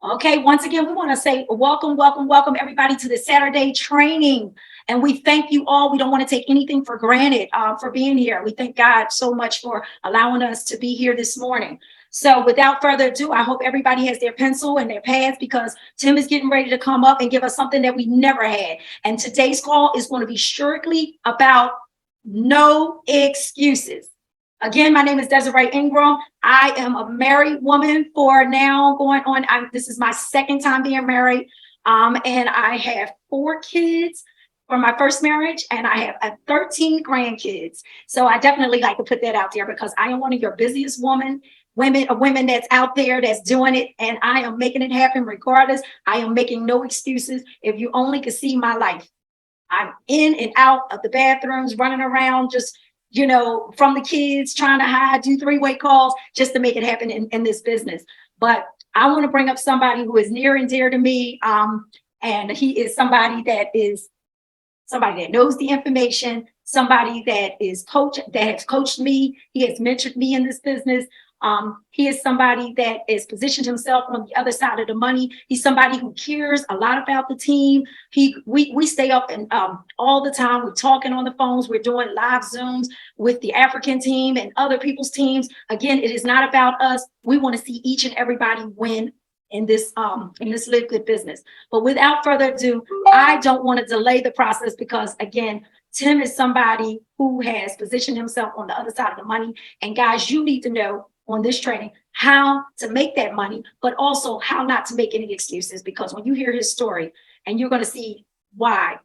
Okay, once again, we want to say welcome, welcome, welcome everybody to the Saturday training. And we thank you all. We don't want to take anything for granted for being here. We thank God so much for allowing us to be here this morning. So without further ado, I hope everybody has their pencil and their pads because Tim is getting ready to come up and give us something that we never had. And today's call is going to be strictly about no excuses. Again, my name is Desiree Ingram. I am a married woman for now going on. This is my second time being married. And I have 4 kids from my first marriage, and I have 13 grandkids. So I definitely like to put that out there because I am one of your busiest women that's out there that's doing it. And I am making it happen regardless. I am making no excuses. If you only could see my life, I'm in and out of the bathrooms, running around, just from the kids, trying to hide, do 3-way calls just to make it happen in this business. But I want to bring up somebody who is near and dear to me. And he is somebody that knows the information, somebody that has coached me. He has mentored me in this business. He is somebody that has positioned himself on the other side of the money. He's somebody who cares a lot about the team. We stay up and all the time. We're talking on the phones. We're doing live Zooms with the African team and other people's teams. Again, it is not about us. We want to see each and everybody win in this LiveGood business. But without further ado, I don't want to delay the process because again, Tim is somebody who has positioned himself on the other side of the money. And guys, you need to know on this training how to make that money, but also how not to make any excuses, because when you hear his story and you're going to see why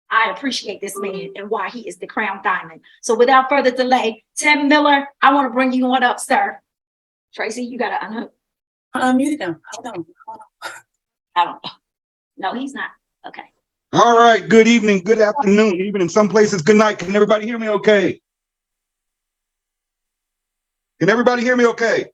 I appreciate this man and why he is the crown diamond. So without further delay, Tim Miller, I want to bring you on up, sir. Tracy, you got to unmute. Unmute him. Hold on. I don't know. No, he's not. Okay. All right. Good evening. Good afternoon. Even in some places, good night. Can everybody hear me okay? Can everybody hear me okay?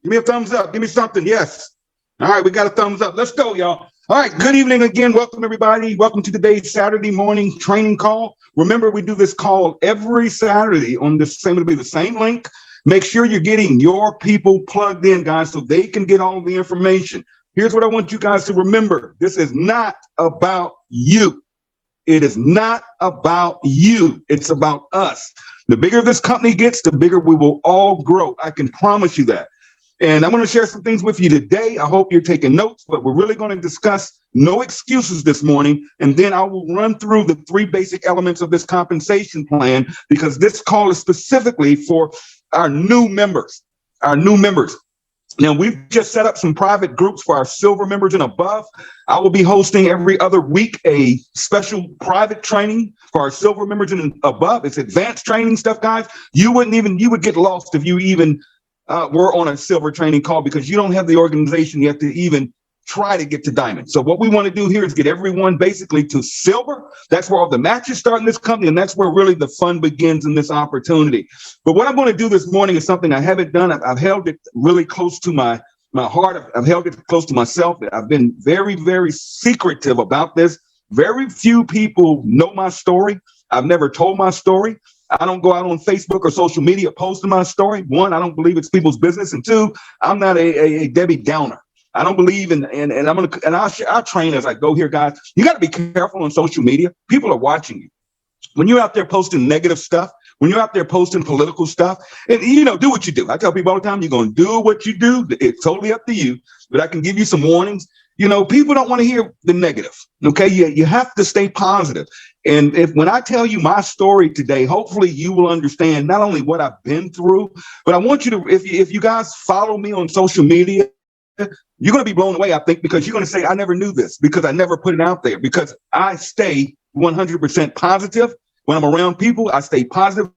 Give me a thumbs up. Give me something. Yes. All right. We got a thumbs up. Let's go, y'all. All right. Good evening again. Welcome, everybody. Welcome to today's Saturday morning training call. Remember, we do this call every Saturday on the same, it'll be the same link. Make sure you're getting your people plugged in, guys, so they can get all the information. Here's what I want you guys to remember. This is not about you. It is not about you. It's about us. The bigger this company gets, the bigger we will all grow. I can promise you that. And I'm going to share some things with you today. I hope you're taking notes, but we're really going to discuss no excuses this morning. And then I will run through the 3 basic elements of this compensation plan, because this call is specifically for our new members, Now, we've just set up some private groups for our silver members and above. I will be hosting every other week a special private training for our silver members and above. It's advanced training stuff, guys. You would get lost if you even were on a silver training call, because you don't have the organization yet to even try to get to diamond. So what we want to do here is get everyone basically to silver. That's where all the matches start in this company, and that's where really the fun begins in this opportunity. But what I'm going to do this morning is something I haven't done. I've held it really close to my heart. I've held it close to myself. I've been very, very secretive about this. Very few people know my story. I've never told my story. I don't go out on Facebook or social media posting my story. 1, I don't believe it's people's business. And 2, I'm not a Debbie Downer. I don't believe in, and I'll train as I go here, guys. You got to be careful on social media. People are watching you. When you're out there posting negative stuff, when you're out there posting political stuff, and do what you do. I tell people all the time, you're going to do what you do. It's totally up to you, but I can give you some warnings. People don't want to hear the negative. Okay. You have to stay positive. And when I tell you my story today, hopefully you will understand not only what I've been through, but I want you to, if you guys follow me on social media, you're going to be blown away, I think, because you're going to say, I never knew this because I never put it out there, because I stay 100% positive. When I'm around people, I stay positive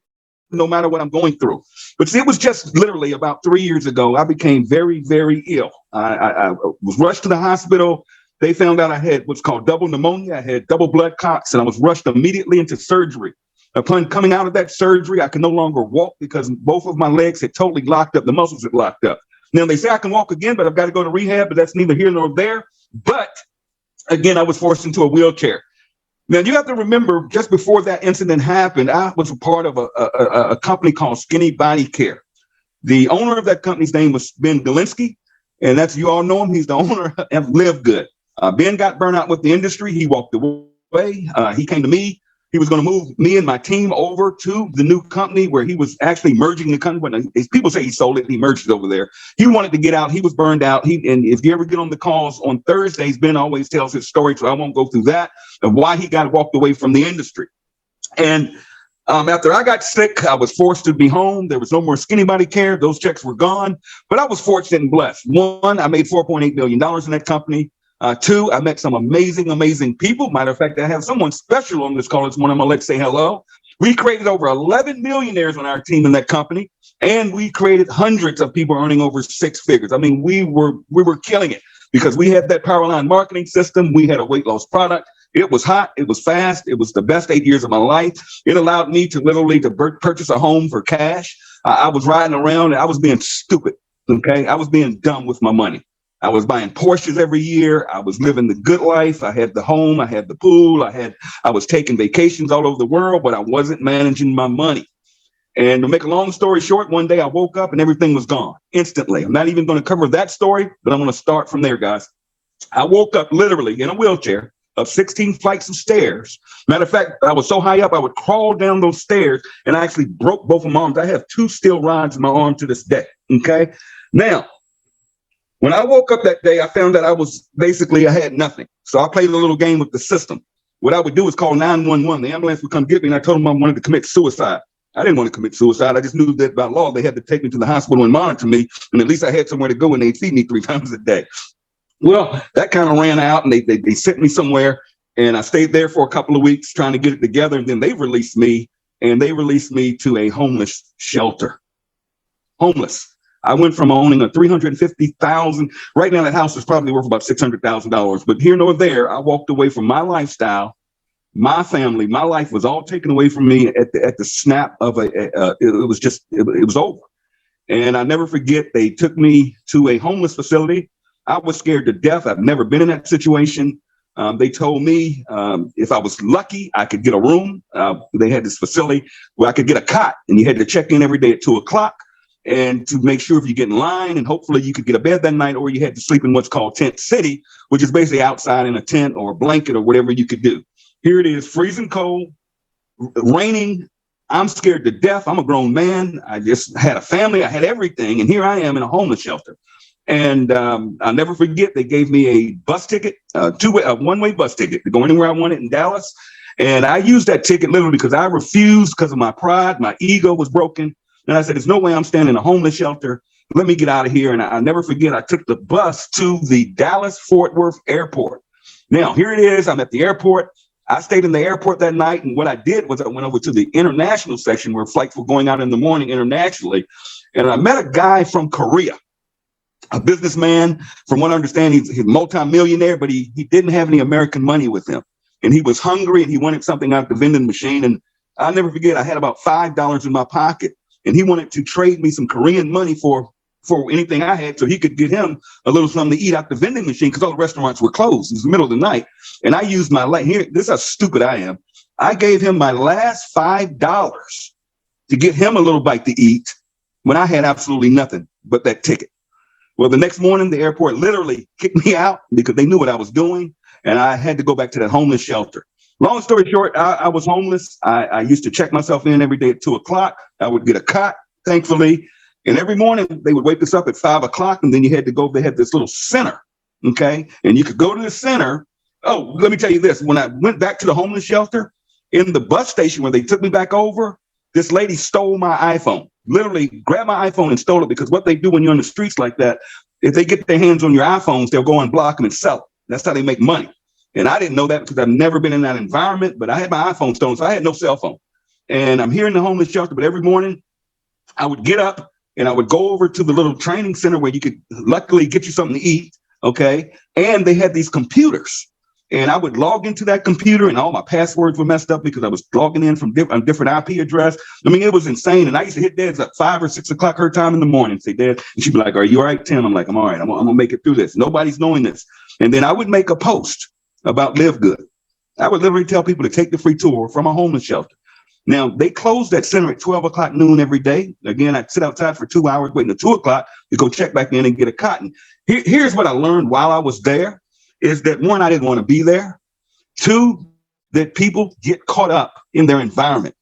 no matter what I'm going through. But see, it was just literally about 3 years ago, I became very, very ill. I was rushed to the hospital. They found out I had what's called double pneumonia. I had double blood clots, and I was rushed immediately into surgery. Upon coming out of that surgery, I could no longer walk because both of my legs had totally locked up. The muscles had locked up. Now, they say I can walk again, but I've got to go to rehab, but that's neither here nor there. But again, I was forced into a wheelchair. Now, you have to remember, just before that incident happened, I was a part of a company called Skinny Body Care. The owner of that company's name was Ben Galinsky. And that's, you all know him. He's the owner of LiveGood. Ben got burnt out with the industry. He walked away. He came to me. He was going to move me and my team over to the new company where he was actually merging the company. When people say he sold it, he merged it over there. He wanted to get out. He was burned out. And if you ever get on the calls on Thursdays, Ben always tells his story, so I won't go through that, of why he got walked away from the industry. And after I got sick, I was forced to be home. There was no more skinny body care. Those checks were gone. But I was fortunate and blessed. One, I made $4.8 million in that company. Two, I met some amazing people. Matter of fact, I have someone special on this call this morning. I'm gonna let say hello. We created over 11 millionaires on our team in that company, and we created hundreds of people earning over six figures. I mean, we were killing it because we had that power line marketing system. We had a weight loss product. It was hot. It was fast. It was the best 8 years of my life. It allowed me to literally purchase a home for cash. I was riding around and I was being stupid. Okay, I was being dumb with my money. I was buying Porsches every year. I was living the good life. I had the home. I had the pool. I was taking vacations all over the world, but I wasn't managing my money. And to make a long story short, one day I woke up and everything was gone instantly. I'm not even going to cover that story, but I'm going to start from there, guys. I woke up literally in a wheelchair up 16 flights of stairs. Matter of fact, I was so high up, I would crawl down those stairs and I actually broke both of my arms. I have two steel rods in my arm to this day. Okay. Now, when I woke up that day, I found that I had nothing. So I played a little game with the system. What I would do is call 911. The ambulance would come get me, and I told them I wanted to commit suicide. I didn't want to commit suicide. I just knew that by law, they had to take me to the hospital and monitor me. And at least I had somewhere to go, and they'd feed me 3 times a day. Well, that kind of ran out, and they sent me somewhere. And I stayed there for a couple of weeks trying to get it together. And then they released me, to a homeless shelter. Homeless. I went from owning a $350,000. Right now, that house is probably worth about $600,000. But here nor there, I walked away from my lifestyle, my family, my life was all taken away from me at the snap of it was over. And I never forget, they took me to a homeless facility. I was scared to death. I've never been in that situation. They told me if I was lucky, I could get a room. They had this facility where I could get a cot, and you had to check in every day at 2:00. And to make sure if you get in line, and hopefully you could get a bed that night, or you had to sleep in what's called tent city, which is basically outside in a tent or a blanket or whatever you could do. Here it is, freezing cold, raining. I'm scared to death. I'm a grown man. I just had a family. I had everything. And here I am in a homeless shelter. And I'll never forget, they gave me a bus ticket, a one-way bus ticket to go anywhere I wanted in Dallas. And I used that ticket literally because I refused because of my pride. My ego was broken. And I said, there's no way I'm staying in a homeless shelter. Let me get out of here. And I'll never forget, I took the bus to the Dallas-Fort Worth airport. Now, here it is. I'm at the airport. I stayed in the airport that night. And what I did was I went over to the international section where flights were going out in the morning internationally. And I met a guy from Korea, a businessman. From what I understand, he's a multimillionaire, but he didn't have any American money with him. And he was hungry and he wanted something out of the vending machine. And I'll never forget, I had about $5 in my pocket. And he wanted to trade me some Korean money for anything I had so he could get him a little something to eat out the vending machine because all the restaurants were closed. It was the middle of the night. And I used this is how stupid I am. I gave him my last $5 to get him a little bite to eat when I had absolutely nothing but that ticket. Well, the next morning, the airport literally kicked me out because they knew what I was doing. And I had to go back to that homeless shelter. Long story short, I was homeless. I used to check myself in every day at 2:00. I would get a cot, thankfully. And every morning they would wake us up at 5:00. And then you had to go, they had this little center. Okay. And you could go to the center. Oh, let me tell you this. When I went back to the homeless shelter in the bus station where they took me back over, this lady stole my iPhone, literally grabbed my iPhone and stole it, because what they do when you're on the streets like that, if they get their hands on your iPhones, they'll go and block them and sell them. That's how they make money. And I didn't know that because I've never been in that environment, but I had my iPhone stolen, so I had no cell phone. And I'm here in the homeless shelter, but every morning I would get up and I would go over to the little training center where you could luckily get you something to eat. Okay. And they had these computers, and I would log into that computer and all my passwords were messed up because I was logging in from a different IP address. I mean, it was insane. And I used to hit Dad's at 5 or 6 o'clock her time in the morning, say, Dad, and she'd be like, are you all right, Tim? I'm like, I'm all right. I'm gonna make it through this. Nobody's knowing this. And then I would make a post about LiveGood. I would literally tell people to take the free tour from a homeless shelter. Now, they closed that center at 12:00 noon every day. Again, I'd sit outside for 2 hours waiting at 2:00 to go check back in and get a cotton. Here's what I learned while I was there is that one, I didn't want to be there. Two, that people get caught up in their environment.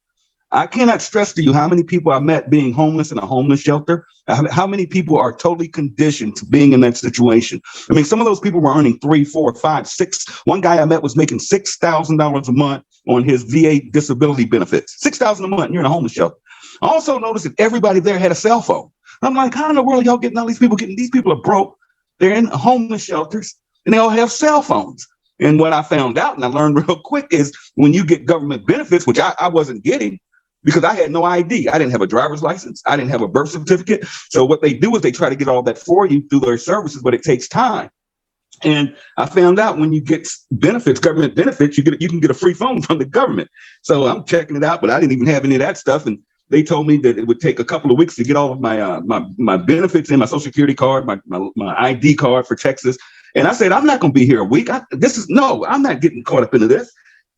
I cannot stress to you how many people I met being homeless in a homeless shelter, how many people are totally conditioned to being in that situation. I mean, some of those people were earning $3, $4, $5, $6. One guy I met was making $6,000 a month on his VA disability benefits. $6,000 a month, you're in a homeless shelter. I also noticed that everybody there had a cell phone. I'm like, how in the world are y'all getting all these people getting? These people are broke. They're in homeless shelters and they all have cell phones. And what I found out, and I learned real quick, is when you get government benefits, which I wasn't getting because I had no ID. I didn't have a driver's license. I didn't have a birth certificate. So what they do is they try to get all that for you through their services, but it takes time. And I found out when you get benefits, government benefits, you can get a free phone from the government. So I'm checking it out, but I didn't even have any of that stuff. And they told me that it would take a couple of weeks to get all of my benefits in, my Social Security card, my ID card for Texas. And I said, I'm not going to be here a week. I'm not getting caught up into this.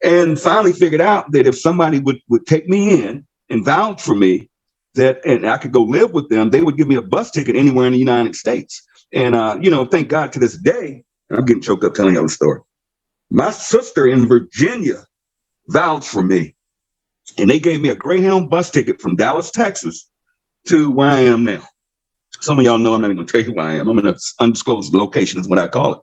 And finally figured out that if somebody would take me in and vouch for me, and I could go live with them, they would give me a bus ticket anywhere in the United States. And, thank God to this day, I'm getting choked up telling you the story. My sister in Virginia vouched for me. And they gave me a Greyhound bus ticket from Dallas, Texas to where I am now. Some of y'all know I'm not even going to tell you where I am. I'm in an undisclosed location is what I call it.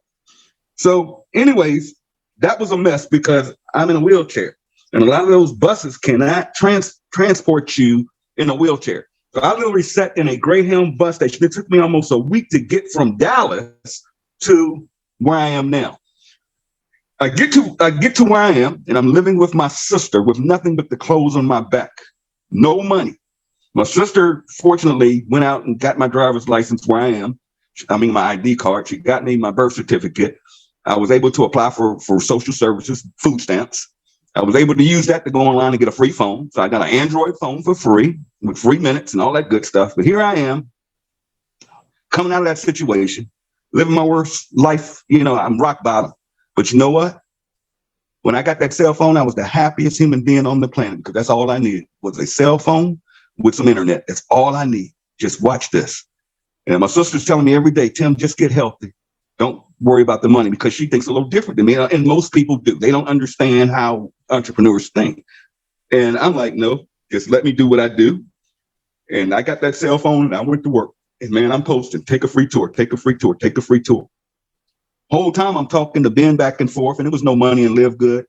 So anyways, that was a mess because I'm in a wheelchair. And a lot of those buses cannot transport you in a wheelchair. So I literally sat in a Greyhound bus station. It took me almost a week to get from Dallas to where I am now. I get to where I am, and I'm living with my sister with nothing but the clothes on my back. No money. My sister, fortunately, went out and got my driver's license where I am. My ID card. She got me my birth certificate. I was able to apply for social services, food stamps. I was able to use that to go online and get a free phone. So I got an Android phone for free with free minutes and all that good stuff. But here I am, coming out of that situation, living my worst life. I'm rock bottom. But you know what? When I got that cell phone, I was the happiest human being on the planet because that's all I needed was a cell phone with some internet. That's all I need. Just watch this. And my sister's telling me every day, Tim, just get healthy. Don't worry about the money because she thinks a little different than me. And most people do. They don't understand how entrepreneurs think. And I'm like, no, just let me do what I do. And I got that cell phone and I went to work. And man, I'm posting, take a free tour, take a free tour, take a free tour. Whole time I'm talking to Ben back and forth, and it was no money in LiveGood.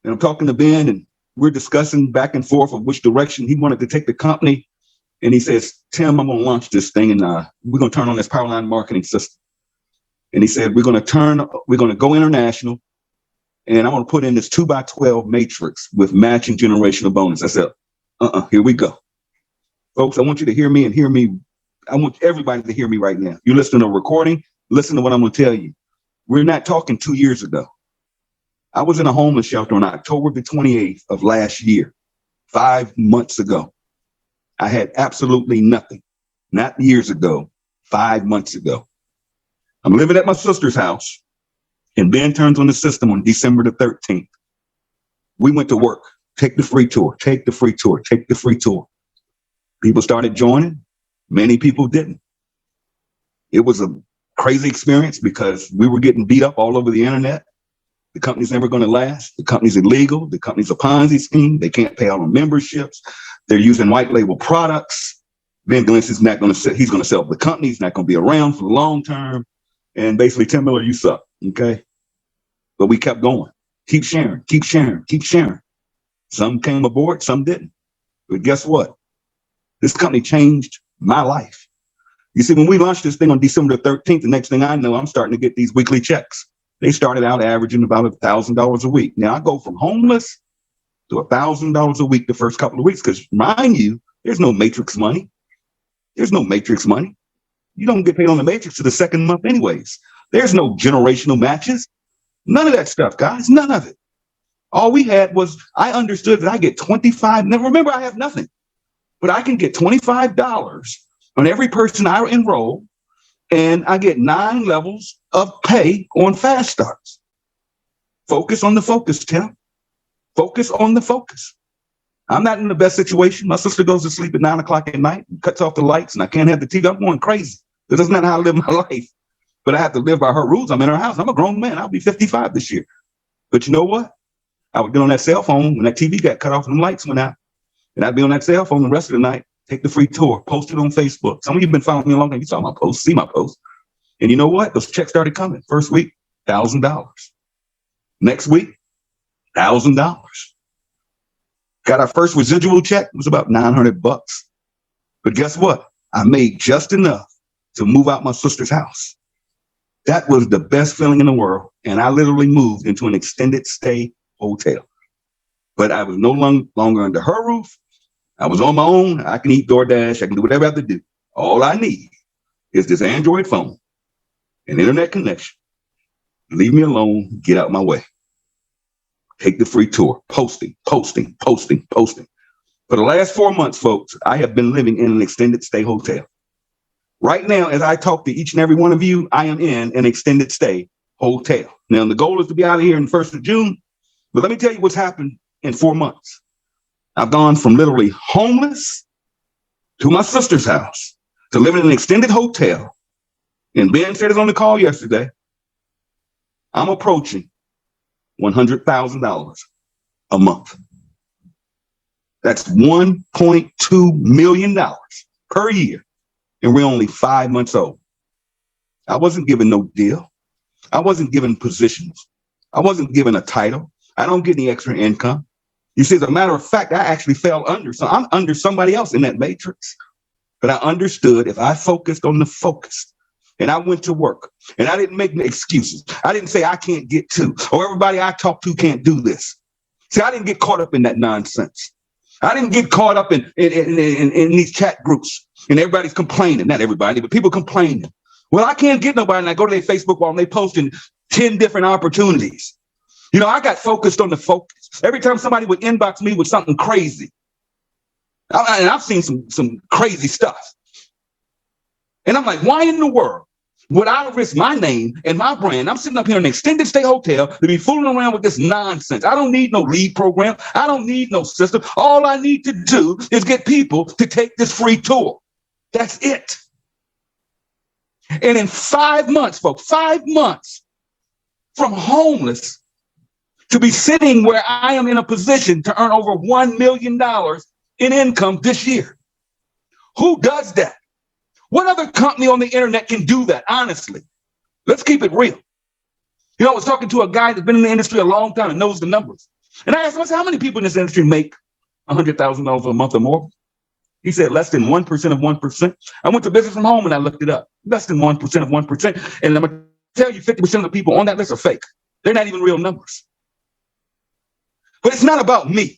And I'm talking to Ben, and we're discussing back and forth of which direction he wanted to take the company. And he says, Tim, I'm going to launch this thing, and we're going to turn on this Powerline marketing system. And he said, we're going to go international, and I'm going to put in this 2x12 matrix with matching generational bonus. I said, here we go. Folks, I want you to hear me and hear me. I want everybody to hear me right now. You listen to a recording, listen to what I'm going to tell you. We're not talking 2 years ago. I was in a homeless shelter on October the 28th of last year, 5 months ago. I had absolutely nothing. Not years ago, 5 months ago. I'm living at my sister's house, and Ben turns on the system on December the 13th. We went to work. Take the free tour, take the free tour, take the free tour. People started joining. Many people didn't. It was a crazy experience because we were getting beat up all over the internet. The company's never going to last. The company's illegal. The company's a Ponzi scheme. They can't pay out on memberships. They're using white label products. Ben Glenn is not going to he's going to sell the company. He's not going to be around for the long term. And basically, Tim Miller, you suck. Okay. But we kept going. Keep sharing, keep sharing, keep sharing. Some came aboard, some didn't. But guess what? This company changed my life. You see, when we launched this thing on December the 13th, the next thing I know, I'm starting to get these weekly checks. They started out averaging about $1,000 a week. Now I go from homeless to $1,000 a week the first couple of weeks, because mind you, there's no matrix money. There's no matrix money. You don't get paid on the matrix to the second month anyways. There's no generational matches. None of that stuff, guys, none of it. All we had was, I understood that I get 25. Now remember, I have nothing, but I can get $25 on every person I enroll, and I get 9 levels of pay on fast starts. Focus on the focus, Tim. Focus on the focus. I'm not in the best situation. My sister goes to sleep at 9 o'clock at night and cuts off the lights, and I can't have the TV. I'm going crazy. That's not how I live my life. but I have to live by her rules. I'm in her house. I'm a grown man. I'll be 55 this year. But you know what? I would get on that cell phone when that TV got cut off and the lights went out. And I'd be on that cell phone the rest of the night, take the free tour, post it on Facebook. Some of you have been following me a long time. You saw my post, see my post. And you know what? Those checks started coming. First week, $1,000. Next week, $1,000. Got our first residual check. It was about $900. But guess what? I made just enough to move out my sister's house. That was the best feeling in the world. And I literally moved into an extended stay hotel. But I was no longer under her roof. I was on my own. I can eat DoorDash. I can do whatever I have to do. All I need is this Android phone, an internet connection. Leave me alone. Get out my way. Take the free tour. Posting. For the last 4 months, folks, I have been living in an extended stay hotel. Right now, as I talk to each and every one of you, I am in an extended stay hotel. Now, the goal is to be out of here in the 1st of June. But let me tell you what's happened in 4 months. I've gone from literally homeless to my sister's house to living in an extended hotel. And Ben said it on the call yesterday. I'm approaching $100,000 a month. That's $1.2 million per year. And we're only 5 months old. I wasn't given no deal. I wasn't given positions. I wasn't given a title. I don't get any extra income. You see, as a matter of fact, I actually fell under. So I'm under somebody else in that matrix. But I understood if I focused on the focus and I went to work and I didn't make excuses. I didn't say I can't get to, or everybody I talk to can't do this. See, I didn't get caught up in that nonsense. I didn't get caught up in these chat groups and everybody's complaining. Not everybody, but people complaining. Well, I can't get nobody. And I go to their Facebook wall and they posting 10 different opportunities. You know, I got focused on the focus. Every time somebody would inbox me with something crazy, and I've seen some crazy stuff. And I'm like, why in the world would I risk my name and my brand? I'm sitting up here in an extended stay hotel to be fooling around with this nonsense. I don't need no lead program. I don't need no system. All I need to do is get people to take this free tour. That's it. And in 5 months, folks, 5 months from homeless to be sitting where I am in a position to earn over $1 million in income this year. Who does that? What other company on the internet can do that? Honestly, let's keep it real. You know, I was talking to a guy that's been in the industry a long time and knows the numbers. And I asked him, I said, how many people in this industry make $100,000 a month or more? He said less than 1% of 1%. I went to Business from Home and I looked it up. Less than 1% of 1%. And I'm going to tell you 50% of the people on that list are fake. They're not even real numbers. But it's not about me.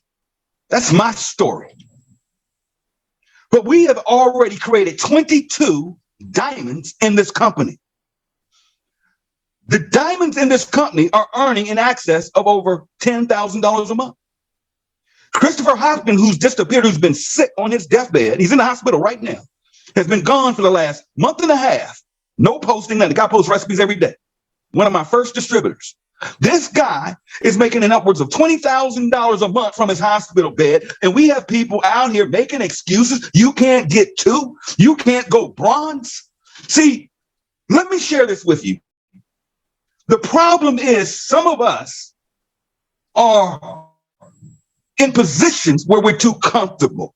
That's my story. But we have already created 22 diamonds in this company. The diamonds in this company are earning in excess of over $10,000 a month. Christopher Hoffman, who's disappeared, who's been sick on his deathbed, he's in the hospital right now, has been gone for the last month and a half. No posting, nothing. The guy posts recipes every day. One of my first distributors. This guy is making an upwards of $20,000 a month from his hospital bed. And we have people out here making excuses. You can't get to, you can't go bronze. See, let me share this with you. The problem is some of us are in positions where we're too comfortable.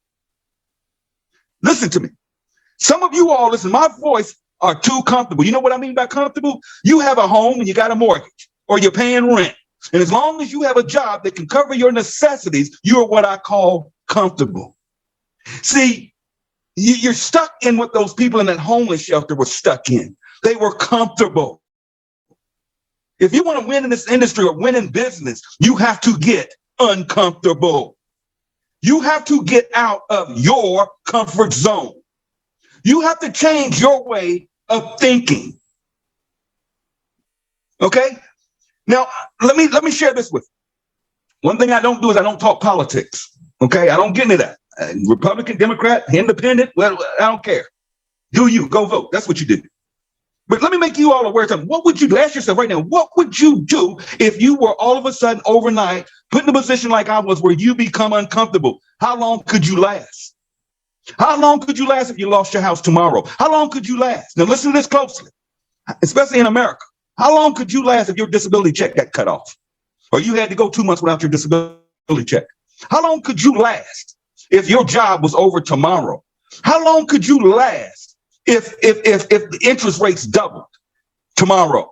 Listen to me. Some of you all, listen, my voice are too comfortable. You know what I mean by comfortable? You have a home and you got a mortgage. Or you're paying rent. And as long as you have a job that can cover your necessities, you're what I call comfortable. See, you're stuck in what those people in that homeless shelter were stuck in. They were comfortable. If you want to win in this industry or win in business, you have to get uncomfortable. You have to get out of your comfort zone. You have to change your way of thinking. Okay? Now, let me share this with you. One thing I don't do is I don't talk politics. Okay, I don't get into that. Republican, Democrat, Independent, well, I don't care. Do you go vote? That's what you do. But let me make you all aware of something. What would you do? Ask yourself right now, what would you do if you were all of a sudden overnight put in a position like I was where you become uncomfortable? How long could you last? How long could you last if you lost your house tomorrow? How long could you last? Now listen to this closely. especially in America. How long could you last if your disability check got cut off? Or you had to go 2 months without your disability check? How long could you last if your job was over tomorrow? How long could you last if the interest rates doubled tomorrow?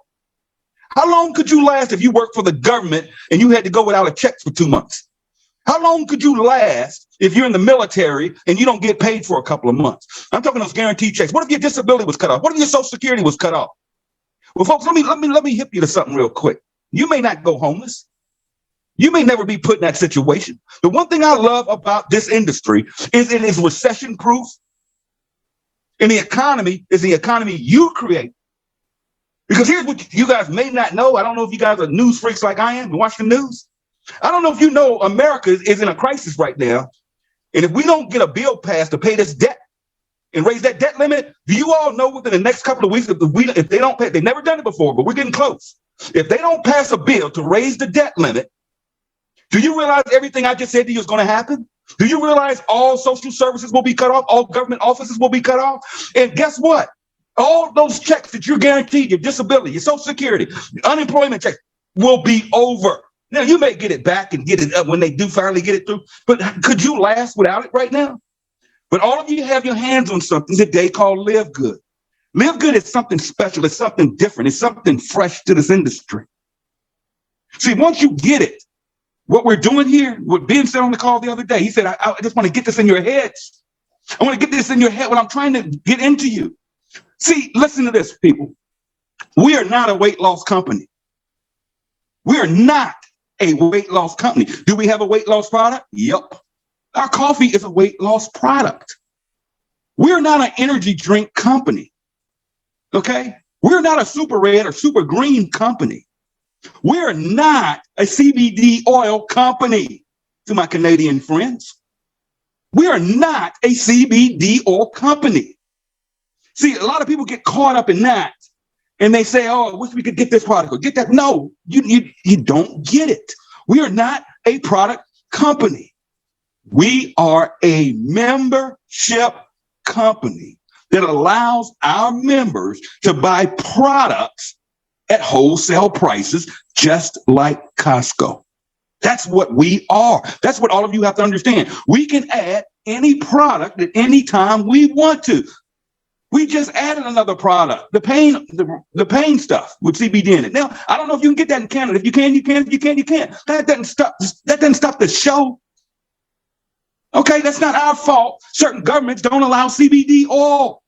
How long could you last if you worked for the government and you had to go without a check for 2 months? How long could you last if you're in the military and you don't get paid for a couple of months? I'm talking those guaranteed checks. What if your disability was cut off? What if your Social Security was cut off? Well, folks, let me hip you to something real quick. You may not go homeless. You may never be put in that situation. The one thing I love about this industry is it is recession proof. And the economy is the economy you create. Because here's what you guys may not know. I don't know if you guys are news freaks like I am and watch the news. I don't know if you know America is in a crisis right now. And if we don't get a bill passed to pay this debt and raise that debt limit, do you all know within the next couple of weeks, if they don't pay, they've never done it before, but we're getting close. If they don't pass a bill to raise the debt limit, do you realize everything I just said to you is going to happen? Do you realize all social services will be cut off? All government offices will be cut off? And guess what? All those checks that you're guaranteed, your disability, your Social Security, unemployment checks will be over. Now, you may get it back and get it up when they do finally get it through, but could you last without it right now? But all of you have your hands on something today called LiveGood. LiveGood is something special. It's something different. It's something fresh to this industry. See, once you get it, what we're doing here, what Ben said on the call the other day, he said, I just want to get this in your heads. I want to get this in your head when I'm trying to get into you. See, listen to this, people. We are not a weight loss company. We are not a weight loss company. Do we have a weight loss product? Yep. Our coffee is a weight loss product. We're not an energy drink company. Okay? We're not a super red or super green company. We're not a CBD oil company, to my Canadian friends. We are not a CBD oil company. See, a lot of people get caught up in that and they say, oh, I wish we could get this product or get that. No, you don't get it. We are not a product company. We are a membership company that allows our members to buy products at wholesale prices, just like Costco. That's what we are. That's what all of you have to understand. We can add any product at any time we want to. We just added another product, the pain stuff with CBD in it. Now, I don't know if you can get that in Canada. If you can, you can. If you can, you can. That doesn't stop the show. Okay, that's not our fault. Certain governments don't allow CBD oil.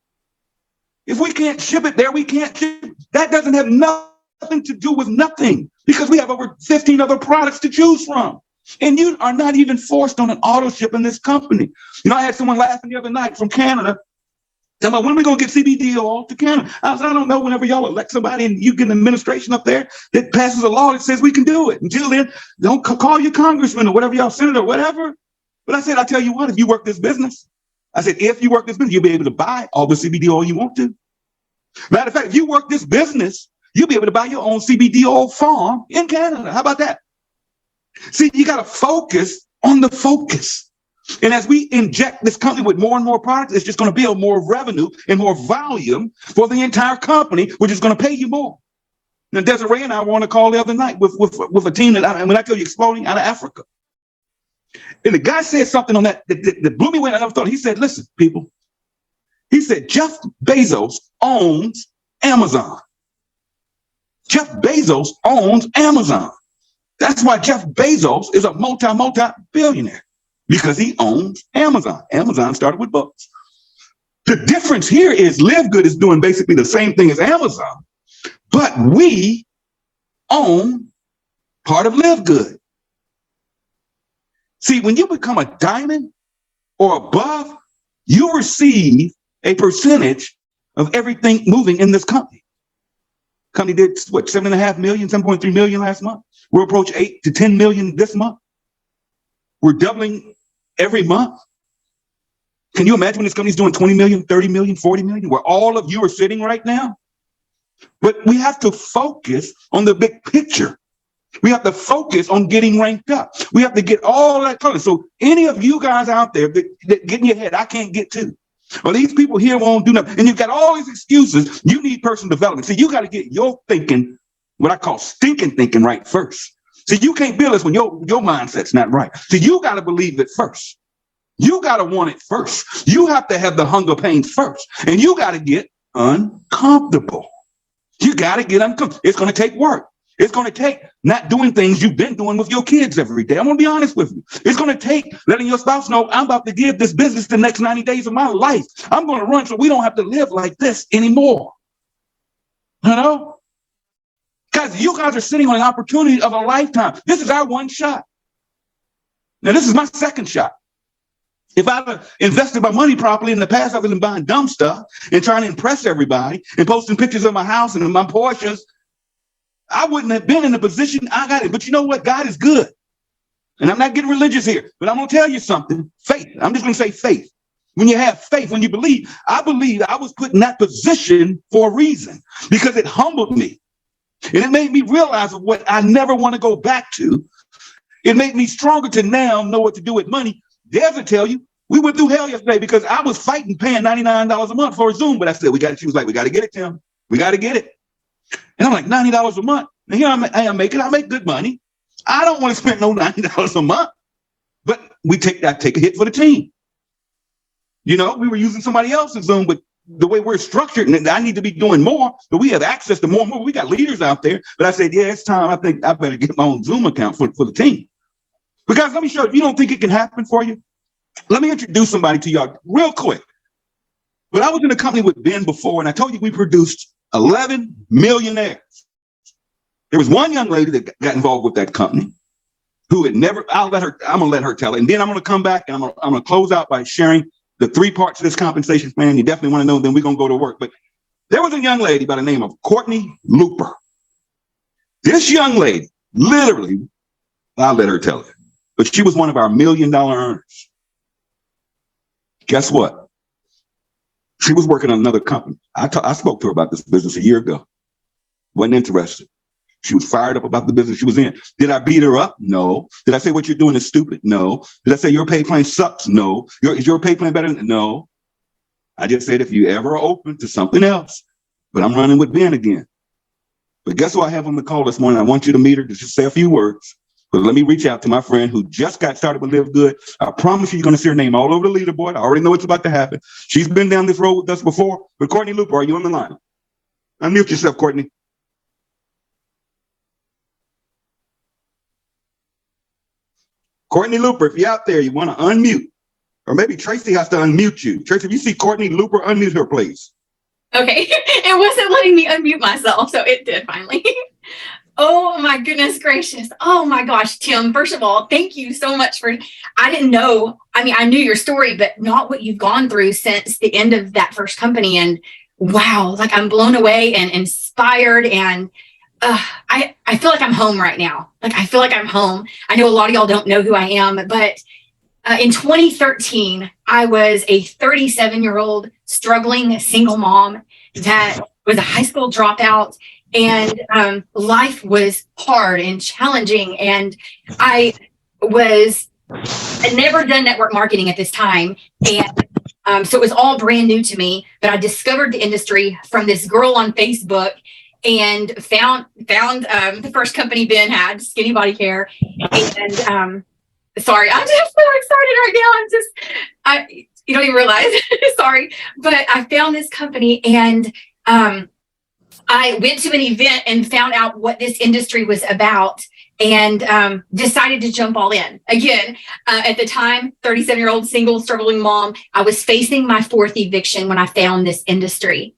If we can't ship it there, we can't ship it. That doesn't have nothing to do with nothing, because we have over 15 other products to choose from. And you are not even forced on an auto ship in this company. You know, I had someone laughing the other night from Canada. Tell me, when are we going to get CBD oil to Canada? I said, I don't know. Whenever y'all elect somebody and you get an administration up there that passes a law that says we can do it. Until then, don't call your congressman or whatever, y'all senator or whatever. But I said, I tell you what, if you work this business, I said, if you work this business, you'll be able to buy all the CBD oil you want to. Matter of fact, if you work this business, you'll be able to buy your own CBD oil farm in Canada. How about that? See, you got to focus on the focus. And as we inject this company with more and more products, it's just going to build more revenue and more volume for the entire company, which is going to pay you more. Now, Desiree and I were on a call the other night with a team that, when I tell you, exploding out of Africa. And the guy said something on that blew me away. I never thought. He said, listen, people. He said, Jeff Bezos owns Amazon. Jeff Bezos owns Amazon. That's why Jeff Bezos is a multi-billionaire, because he owns Amazon. Amazon started with books. The difference here is LiveGood is doing basically the same thing as Amazon, but we own part of LiveGood. See, when you become a diamond or above, you receive a percentage of everything moving in this company. Company did what, 7.5 million, 7.3 million last month. We'll approach 8 to 10 million this month. We're doubling every month. Can you imagine when this company's doing 20 million, 30 million, 40 million, where all of you are sitting right now? But we have to focus on the big picture. We have to focus on getting ranked up. We have to get all that color. So any of you guys out there that get in your head, I can't get to. Well, these people here won't do nothing. And you've got all these excuses. You need personal development. See, you got to get your thinking, what I call stinking thinking, right first. See, you can't build this when your mindset's not right. So you got to believe it first. You got to want it first. You have to have the hunger pains first. And you got to get uncomfortable. You got to get uncomfortable. It's going to take work. It's going to take not doing things you've been doing with your kids every day. I'm going to be honest with you. It's going to take letting your spouse know, I'm about to give this business the next 90 days of my life. I'm going to run so we don't have to live like this anymore. You know? Because you guys are sitting on an opportunity of a lifetime. This is our one shot. Now, this is my second shot. If I'd invested my money properly in the past, I've been buying dumb stuff and trying to impress everybody and posting pictures of my house and my Porsches, I wouldn't have been in the position I got in. But you know what? God is good. And I'm not getting religious here, but I'm going to tell you something. Faith. I'm just going to say faith. When you have faith, when you believe, I believe I was put in that position for a reason because it humbled me. And it made me realize of what I never want to go back to. It made me stronger to now know what to do with money. Des will tell you, we went through hell yesterday because I was fighting paying $99 a month for a Zoom. But I said, she was like, we got to get it, Tim. We got to get it. And I'm like, $90 a month. And here I am making, I make good money. I don't want to spend no $90 a month. But I take a hit for the team. You know, we were using somebody else's Zoom, but the way we're structured, and I need to be doing more, but we have access to more and more. We got leaders out there. But I said, yeah, it's time. I think I better get my own Zoom account for the team. Because let me show you, if you don't think it can happen for you, let me introduce somebody to y'all real quick. But I was in a company with Ben before, and I told you we produced 11 millionaires. There was one young lady that got involved with that company who had never, I'm going to let her tell it. And then I'm going to come back and I'm going to close out by sharing the 3 parts of this compensation plan. You definitely want to know, then we're going to go to work. But there was a young lady by the name of Courtney Looper. This young lady, literally, I'll let her tell it, but she was one of our $1 million earners. Guess what? She was working on another company. I spoke to her about this business a year ago. Wasn't interested. She was fired up about the business she was in. Did I beat her up? No. Did I say what you're doing is stupid? No. Did I say your pay plan sucks? No. Is your pay plan better? No. I just said if you ever are open to something else, but I'm running with Ben again. But guess who I have on the call this morning? I want you to meet her to just say a few words. But let me reach out to my friend who just got started with LiveGood. I promise you, you're going to see her name all over the leaderboard. I already know what's about to happen. She's been down this road with us before. But Courtney Looper, are you on the line? Unmute yourself, Courtney. Courtney Looper, if you're out there, you want to unmute. Or maybe Tracy has to unmute you. Tracy, if you see Courtney Looper, unmute her, please. Okay. It wasn't letting me unmute myself, so it did finally. Oh my goodness gracious. Oh my gosh, Tim, first of all, thank you so much I didn't know, I knew your story, but not what you've gone through since the end of that first company. And wow, like I'm blown away and inspired. And I feel like I'm home right now. Like I feel like I'm home. I know a lot of y'all don't know who I am, but in 2013, I was a 37-year-old struggling single mom that was a high school dropout. And life was hard and challenging. And I had never done network marketing at this time. And so it was all brand new to me. But I discovered the industry from this girl on Facebook and found the first company Ben had, Skinny Body Care. And sorry, I'm just so excited right now. You don't even realize. Sorry. But I found this company and I went to an event and found out what this industry was about and decided to jump all in. Again, at the time, 37-year-old single struggling mom, I was facing my 4th eviction when I found this industry.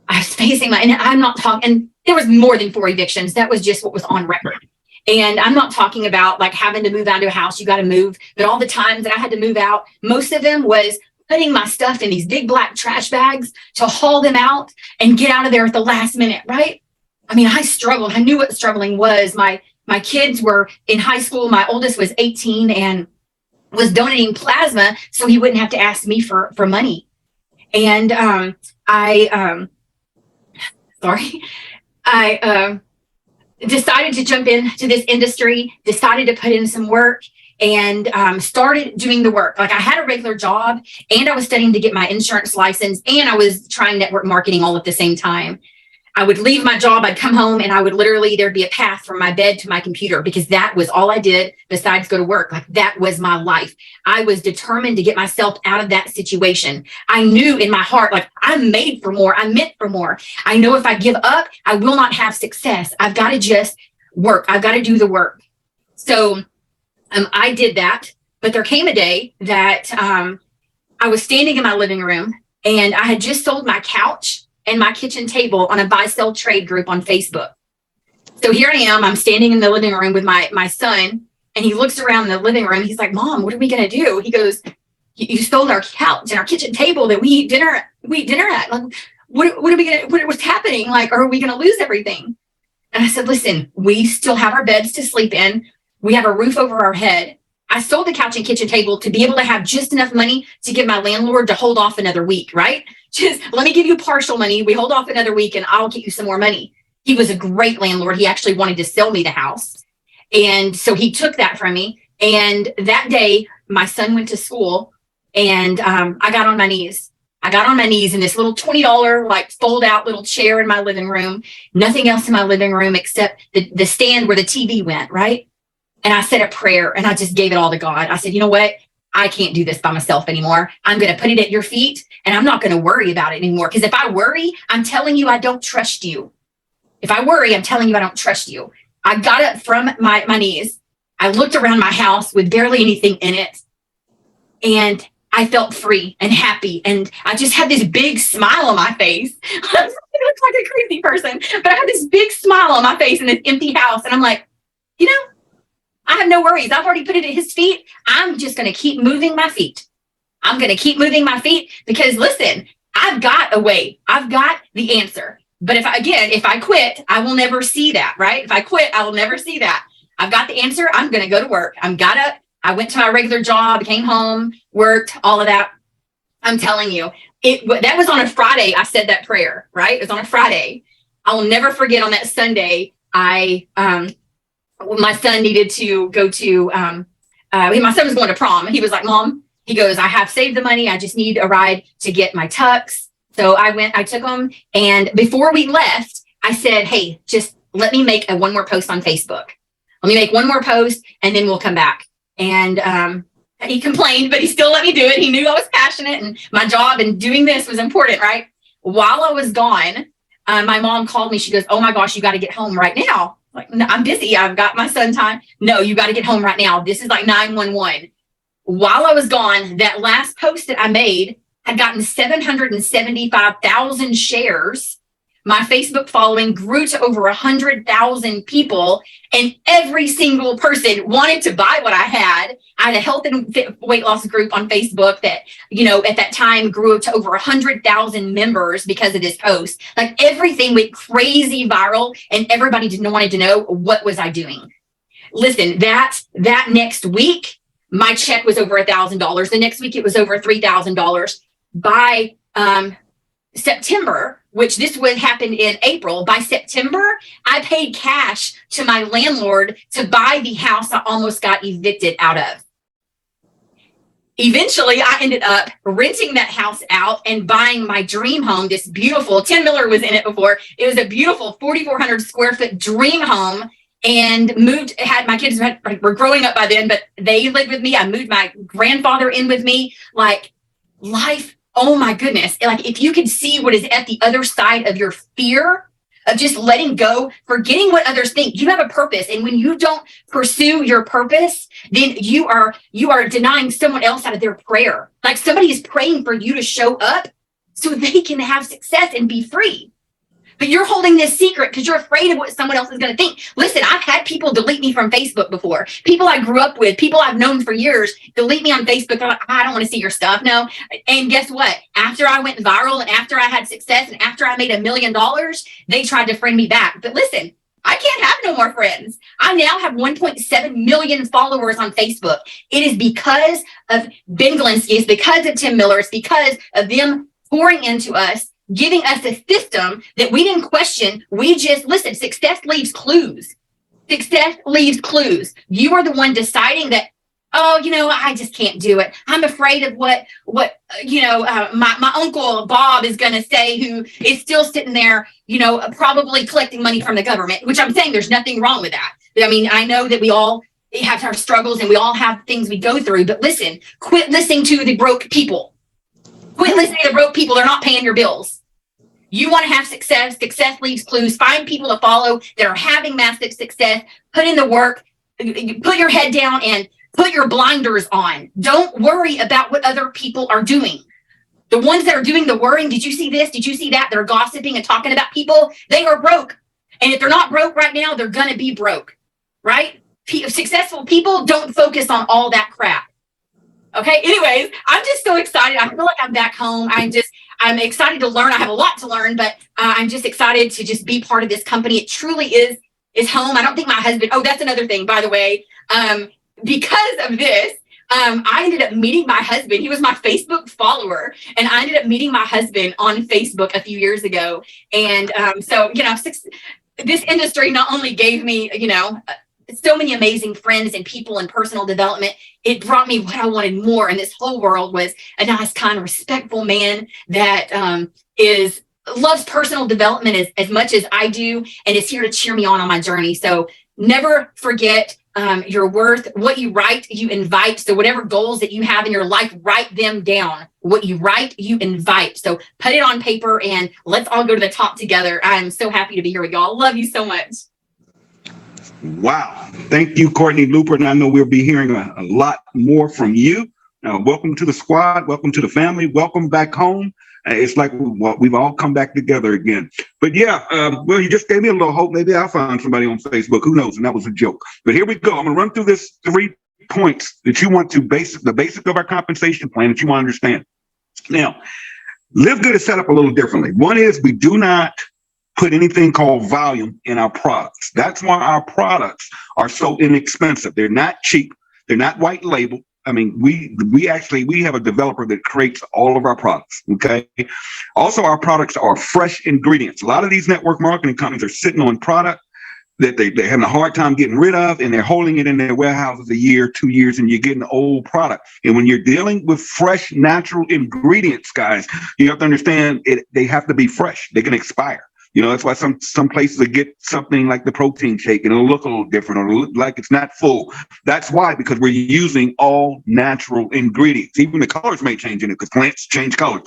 I was facing and I'm not talking, and there was more than 4 evictions. That was just what was on record. And I'm not talking about like having to move out of a house, you got to move, but all the times that I had to move out, most of them was putting my stuff in these big black trash bags to haul them out and get out of there at the last minute, right? I mean, I struggled. I knew what struggling was. My kids were in high school. My oldest was 18 and was donating plasma so he wouldn't have to ask me for money. And I decided to jump into this industry, decided to put in some work. and started doing the work. Like I had a regular job and I was studying to get my insurance license and I was trying network marketing all at the same time. I would leave my job, I'd come home and I would literally, there'd be a path from my bed to my computer because that was all I did besides go to work. Like that was my life. I was determined to get myself out of that situation. I knew in my heart, like I'm made for more. I'm meant for more. I know if I give up, I will not have success. I've got to just work. I've got to do the work. So I did that, but there came a day that I was standing in my living room and I had just sold my couch and my kitchen table on a buy sell trade group on Facebook. So here I am, I'm standing in the living room with my son and he looks around the living room. He's like, Mom, what are we going to do? He goes, you sold our couch and our kitchen table that we eat dinner at. Like, what are we going to, what's happening? Like, are we going to lose everything? And I said, listen, we still have our beds to sleep in. We have a roof over our head. I sold the couch and kitchen table to be able to have just enough money to give my landlord to hold off another week, right? Just let me give you partial money. We hold off another week and I'll get you some more money. He was a great landlord. He actually wanted to sell me the house. And so he took that from me. And that day, my son went to school and I got on my knees. I got on my knees in this little $20 like fold out little chair in my living room. Nothing else in my living room except the stand where the TV went, right? And I said a prayer and I just gave it all to God. I said, you know what? I can't do this by myself anymore. I'm going to put it at your feet and I'm not going to worry about it anymore. Because if I worry, I'm telling you, I don't trust you. If I worry, I'm telling you, I don't trust you. I got up from my knees. I looked around my house with barely anything in it. And I felt free and happy. And I just had this big smile on my face. I looked like a crazy person, but I had this big smile on my face in this empty house. And I'm like, you know, I have no worries. I've already put it at his feet. I'm just going to keep moving my feet. I'm going to keep moving my feet because listen, I've got a way. I've got the answer. But if I quit, I will never see that, right? If I quit, I will never see that. I've got the answer. I'm going to go to work. I went to my regular job, came home, worked, all of that. I'm telling you, that was on a Friday. I said that prayer, right? It was on a Friday. I will never forget on that Sunday, my son needed to go to, my son was going to prom. He was like, Mom, he goes, I have saved the money. I just need a ride to get my tux. So I took him. And before we left, I said, hey, just let me make one more post on Facebook. Let me make one more post and then we'll come back. And he complained, but he still let me do it. He knew I was passionate and my job and doing this was important, right? While I was gone, my mom called me. She goes, oh my gosh, you got to get home right now. Like, no, I'm busy. I've got my son time. No, you got to get home right now. This is like 911. While I was gone, that last post that I made had gotten 775,000 shares. My Facebook following grew to over 100,000 people, and every single person wanted to buy what I had. I had a health and weight loss group on Facebook that, you know, at that time grew to over 100,000 members because of this post. Like everything went crazy viral, and everybody wanted to know what was I doing. Listen, that next week, my check was over $1,000. The next week, it was over $3,000. By September, which this would happen in April, by September, I paid cash to my landlord to buy the house I almost got evicted out of. Eventually, I ended up renting that house out and buying my dream home, this beautiful, Tim Miller was in it before. It was a beautiful 4,400 square foot dream home, and my kids were growing up by then, but they lived with me. I moved my grandfather in with me. Like life, oh my goodness. Like if you could see what is at the other side of your fear of just letting go, forgetting what others think, you have a purpose. And when you don't pursue your purpose, then you are denying someone else out of their prayer. Like somebody is praying for you to show up so they can have success and be free. But you're holding this secret because you're afraid of what someone else is going to think. Listen, I've had people delete me from Facebook before. People I grew up with, people I've known for years, delete me on Facebook. They're like, I don't want to see your stuff. No. And guess what? After I went viral and after I had success and after I made $1 million, they tried to friend me back. But listen, I can't have no more friends. I now have 1.7 million followers on Facebook. It is because of Ben Glinsky. It's because of Tim Miller. It's because of them pouring into us, giving us a system that we didn't question. We just, listen, success leaves clues. Success leaves clues. You are the one deciding that oh, I just can't do it. I'm afraid of what my uncle Bob is going to say, who is still sitting there, probably collecting money from the government, which I'm saying there's nothing wrong with that. I mean, I know that we all have our struggles and we all have things we go through, but listen, quit listening to the broke people. Quit listening to the broke people. They're not paying your bills. You want to have success. Success leaves clues. Find people to follow that are having massive success. Put in the work. Put your head down and put your blinders on. Don't worry about what other people are doing. The ones that are doing the worrying, did you see this? Did you see that? They're gossiping and talking about people. They are broke. And if they're not broke right now, they're going to be broke, right? Successful people don't focus on all that crap. Okay. Anyways, I'm just so excited. I feel like I'm back home. I'm excited to learn. I have a lot to learn, but I'm just excited to just be part of this company. It truly is home. I don't think my husband, that's another thing, by the way. Because of this, I ended up meeting my husband. He was my Facebook follower, and I ended up meeting my husband on Facebook a few years ago. And this industry not only gave me, so many amazing friends and people and personal development, it brought me what I wanted more in this whole world, was a nice, kind, respectful man that loves personal development as much as I do, and is here to cheer me on my journey. So never forget your worth. What you write, you invite. So whatever goals that you have in your life, write them down. What you write, you invite. So put it on paper and let's all go to the top together. I'm so happy to be here with y'all. Love you so much. Wow. Thank you, Courtney Looper. And I know we'll be hearing a lot more from you. Welcome to the squad. Welcome to the family. Welcome back home. It's like we've all come back together again. But yeah, well, you just gave me a little hope. Maybe I'll find somebody on Facebook. Who knows? And that was a joke. But here we go. I'm going to run through this 3 points that you want to the basic of our compensation plan that you want to understand. Now, LiveGood is set up a little differently. One is we do not put anything called volume in our products. That's why our products are so inexpensive. They're not cheap. They're not white label. I mean, we have a developer that creates all of our products. Okay. Also, our products are fresh ingredients. A lot of these network marketing companies are sitting on product that they're having a hard time getting rid of, and they're holding it in their warehouses a year, 2 years, and you're getting an old product. And when you're dealing with fresh, natural ingredients, guys, you have to understand they have to be fresh. They can expire. That's why some places will get something like the protein shake and it'll look a little different or look like it's not full. That's why, because we're using all natural ingredients. Even the colors may change in it because plants change colors.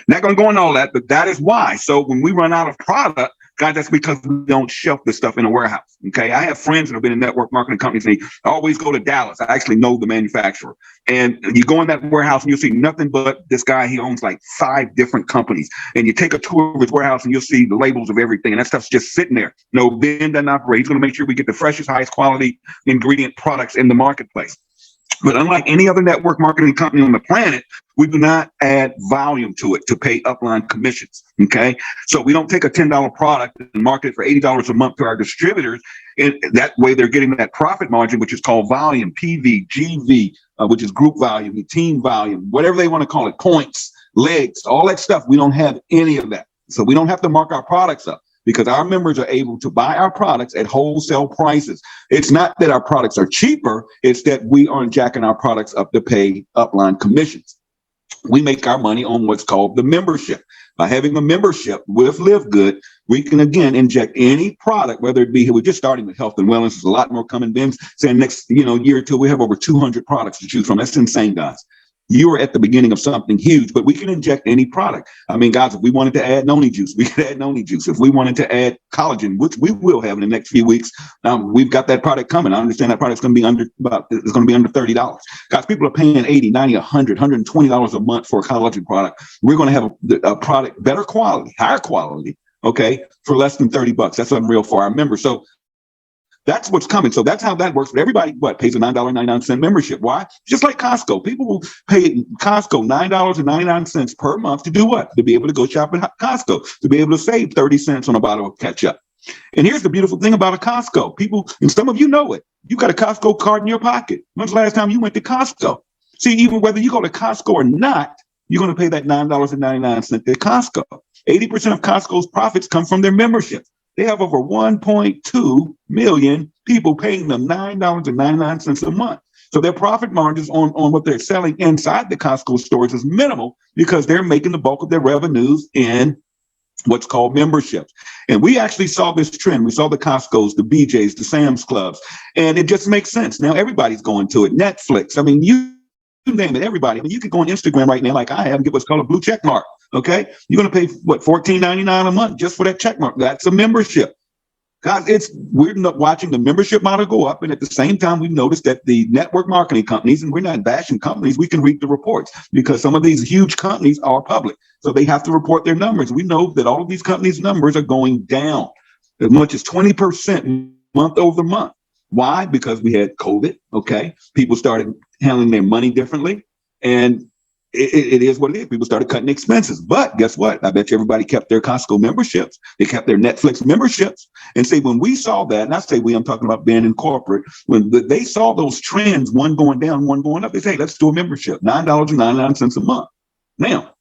Not going to go into all that, but that is why. So when we run out of product, guys, that's because we don't shelf this stuff in a warehouse. Okay. I have friends that have been in network marketing companies, and they always go to Dallas. I actually know the manufacturer. And you go in that warehouse and you'll see nothing but this guy. He owns like 5 different companies. And you take a tour of his warehouse and you'll see the labels of everything. And that stuff's just sitting there. No, Ben doesn't operate. He's going to make sure we get the freshest, highest quality ingredient products in the marketplace. But unlike any other network marketing company on the planet, we do not add volume to it to pay upline commissions. Okay. So we don't take a $10 product and market it for $80 a month to our distributors. And that way they're getting that profit margin, which is called volume, PV, GV, which is group volume, team volume, whatever they want to call it, points, legs, all that stuff. We don't have any of that. So we don't have to mark our products up, because our members are able to buy our products at wholesale prices. It's not that our products are cheaper. It's that we aren't jacking our products up to pay upline commissions. We make our money on what's called the membership. By having a membership with LiveGood, we can, again, inject any product, whether it be, we're just starting with health and wellness. There's a lot more coming. Ben's saying next year or two, we have over 200 products to choose from. That's insane, guys. You are at the beginning of something huge, but we can inject any product. I mean, guys, if we wanted to add noni juice, we could add noni juice. If we wanted to add collagen, which we will have in the next few weeks, we've got that product coming. I understand that product's going to be under $30. Guys, people are paying $80, $90, $100, $120 a month for a collagen product. We're going to have a product, better quality, higher quality, okay, for less than $30. That's unreal for our members. So that's what's coming. So that's how that works. But everybody, pays a $9.99 membership. Why? Just like Costco. People will pay Costco $9.99 per month to do what? To be able to go shop at Costco, to be able to save 30 cents on a bottle of ketchup. And here's the beautiful thing about a Costco. People, and some of you know it, you got a Costco card in your pocket. When's the last time you went to Costco? See, even whether you go to Costco or not, you're going to pay that $9.99 at Costco. 80% of Costco's profits come from their membership. They have over 1.2 million people paying them $9.99 a month. So their profit margins on what they're selling inside the Costco stores is minimal because they're making the bulk of their revenues in what's called memberships. And we actually saw this trend. We saw the Costco's, the BJ's, the Sam's Clubs, and it just makes sense. Now everybody's going to it. Netflix. I mean, you name it, everybody. I mean, you can go on Instagram right now, like I have, and get what's called a blue check mark. Okay. You're going to pay what, $14.99 a month just for that check mark. That's a membership. Guys, we're not watching the membership model go up. And at the same time, we've noticed that the network marketing companies, and we're not bashing companies, we can read the reports because some of these huge companies are public. So they have to report their numbers. We know that all of these companies' numbers are going down as much as 20% month over month. Why? Because we had COVID. Okay. People started handling their money differently. And it is what it is. People started cutting expenses. But guess what? I bet you everybody kept their Costco memberships. They kept their Netflix memberships. And say, when we saw that, and I say I'm talking about being in corporate, when they saw those trends, one going down, one going up, they say, hey, let's do a membership, $9.99 a month. Now,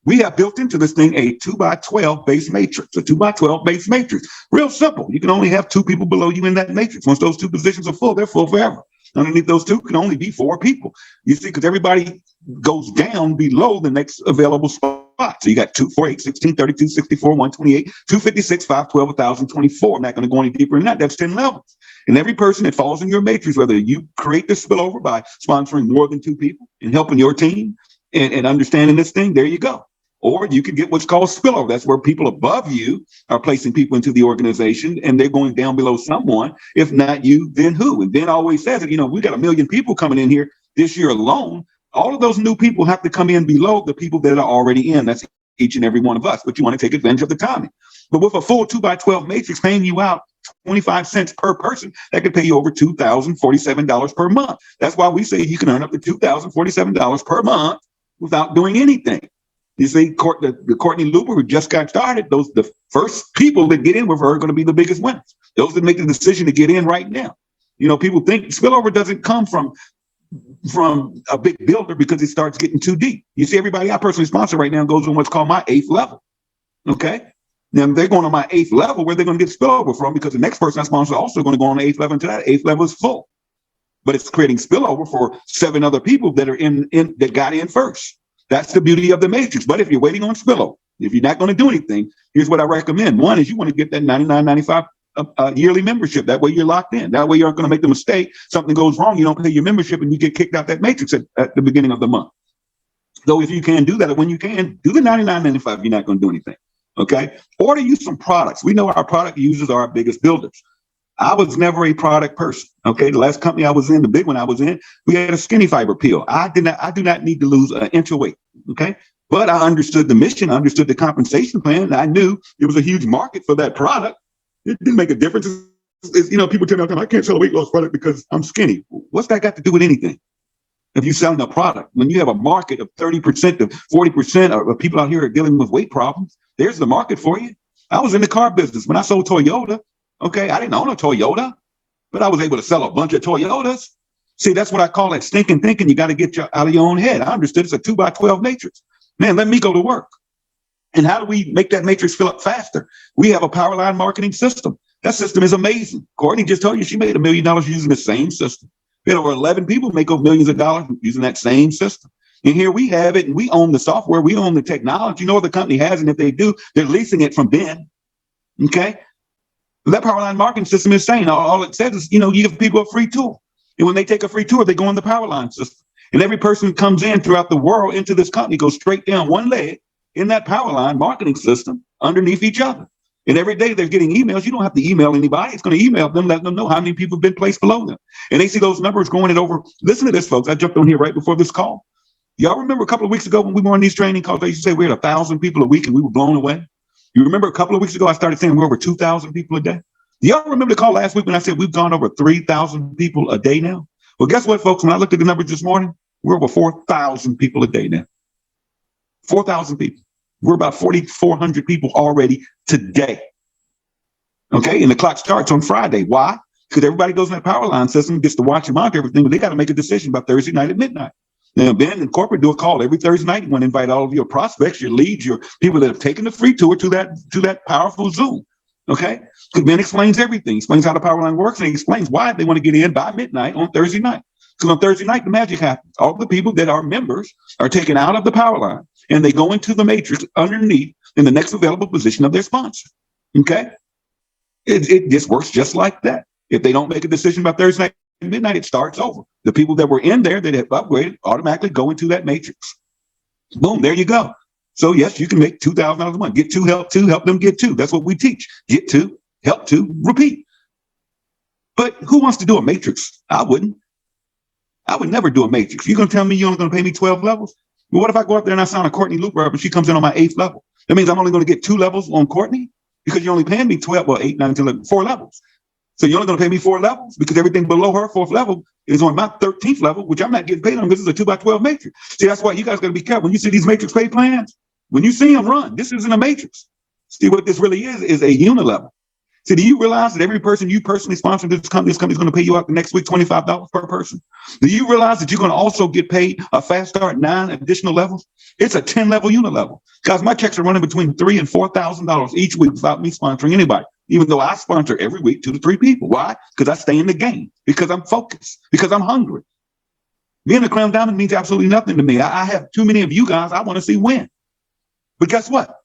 we have built into this thing a 2x12 base matrix, a 2x12 base matrix. Real simple. You can only have 2 people below you in that matrix. Once those 2 positions are full, they're full forever. Underneath those 2 can only be 4 people. You see, because everybody goes down below the next available spot. So you got 2, 4, 8, 16, 32, 64, 128, 256, 512, 1024. I'm not going to go any deeper than that. That's 10 levels. And every person that falls in your matrix, whether you create this spillover by sponsoring more than 2 people and helping your team and understanding this thing, there you go. Or you could get what's called spillover. That's where people above you are placing people into the organization and they're going down below someone. If not you, then who? And Ben always says it, we got 1 million people coming in here this year alone. All of those new people have to come in below the people that are already in. That's each and every one of us, but you want to take advantage of the timing. But with a full 2x12 matrix paying you out 25 cents per person, that could pay you over $2,047 per month. That's why we say you can earn up to $2,047 per month without doing anything. You see, the Courtney Looper, who just got started, the first people that get in with her are going to be the biggest winners. Those that make the decision to get in right now. People think spillover doesn't come from a big builder because it starts getting too deep. You see, everybody I personally sponsor right now goes on what's called my 8th level. Okay. Now they're going on my 8th level where they're going to get spillover from because the next person I sponsor is also going to go on the 8th level until that 8th level is full. But it's creating spillover for 7 other people that are in that got in first. That's the beauty of the matrix. But if you're waiting on spillover, if you're not going to do anything, here's what I recommend. One is you want to get that $99.95 yearly membership. That way you're locked in. That way you aren't going to make the mistake. Something goes wrong, you don't pay your membership and you get kicked out that matrix at the beginning of the month. So if you can do that, when you can, do the $99.95, you're not going to do anything. Okay. Order you some products. We know our product users are our biggest builders. I was never a product person. Okay. The last company I was in, the big one I was in, we had a skinny fiber pill. I do not need to lose an inch of weight. Okay. But I understood the mission. I understood the compensation plan. And I knew there was a huge market for that product. It didn't make a difference. People tell me, I can't sell a weight loss product because I'm skinny. What's that got to do with anything? If you're selling a product, when you have a market of 30% to 40% of people out here are dealing with weight problems, there's the market for you. I was in the car business when I sold Toyota. Okay, I didn't own a Toyota, but I was able to sell a bunch of Toyotas. See, that's what I call that stinking thinking. You got to get out of your own head. I understood it's a 2x12 matrix. Man, let me go to work. And how do we make that matrix fill up faster? We have a power line marketing system. That system is amazing. Courtney just told you she made $1 million using the same system. We had over 11 people make over millions of dollars using that same system. And here we have it, and we own the software. We own the technology. No other company has, and if they do, they're leasing it from Ben. Okay? That power line marketing system is saying all it says is, you give people a free tour. And when they take a free tour, they go on the power line system. And every person who comes in throughout the world into this company goes straight down one leg in that power line marketing system underneath each other. And every day they're getting emails. You don't have to email anybody. It's going to email them, let them know how many people have been placed below them. And they see those numbers going at over. Listen to this, folks. I jumped on here right before this call. Y'all remember a couple of weeks ago when we were on these training calls, they used to say we had 1,000 people a week and we were blown away. You remember a couple of weeks ago, I started saying we're over 2,000 people a day. Do y'all remember the call last week when I said we've gone over 3,000 people a day now? Well, guess what, folks? When I looked at the numbers this morning, we're over 4,000 people a day now. 4,000 people. We're about 4,400 people already today. Okay, and the clock starts on Friday. Why? Because everybody goes in that power line system, gets to watch and monitor everything, but they got to make a decision by Thursday night at midnight. Now, Ben and corporate do a call every Thursday night. You want to invite all of your prospects, your leads, your people that have taken the free tour to that powerful Zoom. Okay, because Ben explains everything. He explains how the power line works, and he explains why they want to get in by midnight on Thursday night. Because on Thursday night, the magic happens. All the people that are members are taken out of the power line and they go into the matrix underneath in the next available position of their sponsor. Okay? It just works just like that. If they don't make a decision by Thursday night at midnight, it starts over. The people that were in there that have upgraded automatically go into that matrix. Boom, there you go. So yes, you can make $2,000 a month. Get two, help them get two. That's what we teach. Get two, help two, repeat. But who wants to do a matrix? I wouldn't. I would never do a matrix. You're going to tell me you're only going to pay me 12 levels? Well, what if I go up there and I sign a Courtney Loop rep and she comes in on my 8th level? That means I'm only going to get 2 levels on Courtney because you're only paying me 12, well, 8, 9, 10, 11, 4 levels. So you're only going to pay me 4 levels because everything below her 4th level is on my 13th level, which I'm not getting paid on because it's a 2x12 matrix. See, that's why you guys got to be careful. When you see these matrix pay plans, when you see them run, this isn't a matrix. See, what this really is a unilevel. See, do you realize that every person you personally sponsor this company's going to pay you out the next week $25 per person? Do you realize that you're going to also get paid a fast start 9 additional levels? It's a 10-level unilevel. Guys, my checks are running between $3,000 and $4,000 each week without me sponsoring anybody, even though I sponsor every week 2 to 3 people. Why? Because I stay in the game, because I'm focused, because I'm hungry. Being a crown diamond means absolutely nothing to me. I have too many of you guys I want to see win. But guess what?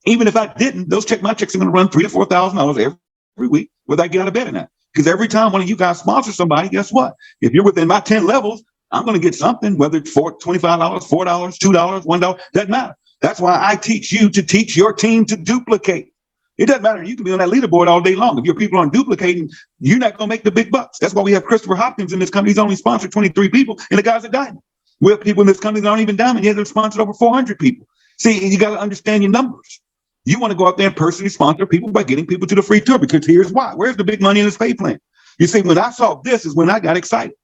Even if I didn't, my checks are going to run $3,000 to $4,000 every week, whether I get out of bed or not. Because every time one of you guys sponsors somebody, guess what? If you're within my 10 levels, I'm going to get something, whether it's $25, $4, $2, $1, doesn't matter. That's why I teach you to teach your team to duplicate. It doesn't matter. You can be on that leaderboard all day long. If your people aren't duplicating, you're not going to make the big bucks. That's why we have Christopher Hopkins in this company. He's only sponsored 23 people, and the guy's a diamond. We have people in this company that aren't even diamond yet. They've sponsored over 400 people. See, you got to understand your numbers. You want to go out there and personally sponsor people by getting people to the free tour, because here's why. Where's the big money in this pay plan? You see, when I saw this is when I got excited.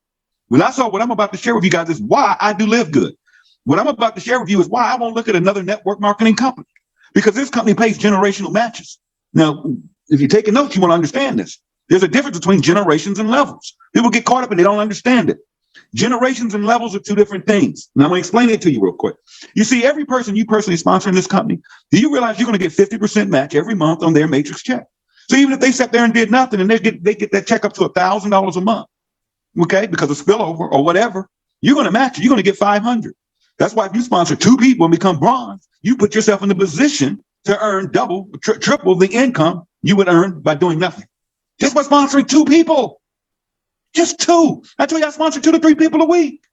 When I saw what I'm about to share with you guys is why I do LiveGood. What I'm about to share with you is why I won't look at another network marketing company, because this company pays generational matches. Now, if you're taking notes, you want to understand this. There's a difference between generations and levels. People get caught up and they don't understand it. Generations and levels are 2 different things. And I'm going to explain it to you real quick. You see, every person you personally sponsor in this company, do you realize you're going to get 50% match every month on their matrix check? So even if they sat there and did nothing and they get that check up to $1,000 a month, okay, because of spillover or whatever, you're going to match it. You're going to get 500. That's why if you sponsor 2 people and become bronze, you put yourself in the position to earn double, triple the income you would earn by doing nothing. Just by sponsoring 2 people. Just 2. I tell you, I sponsor 2 to 3 people a week.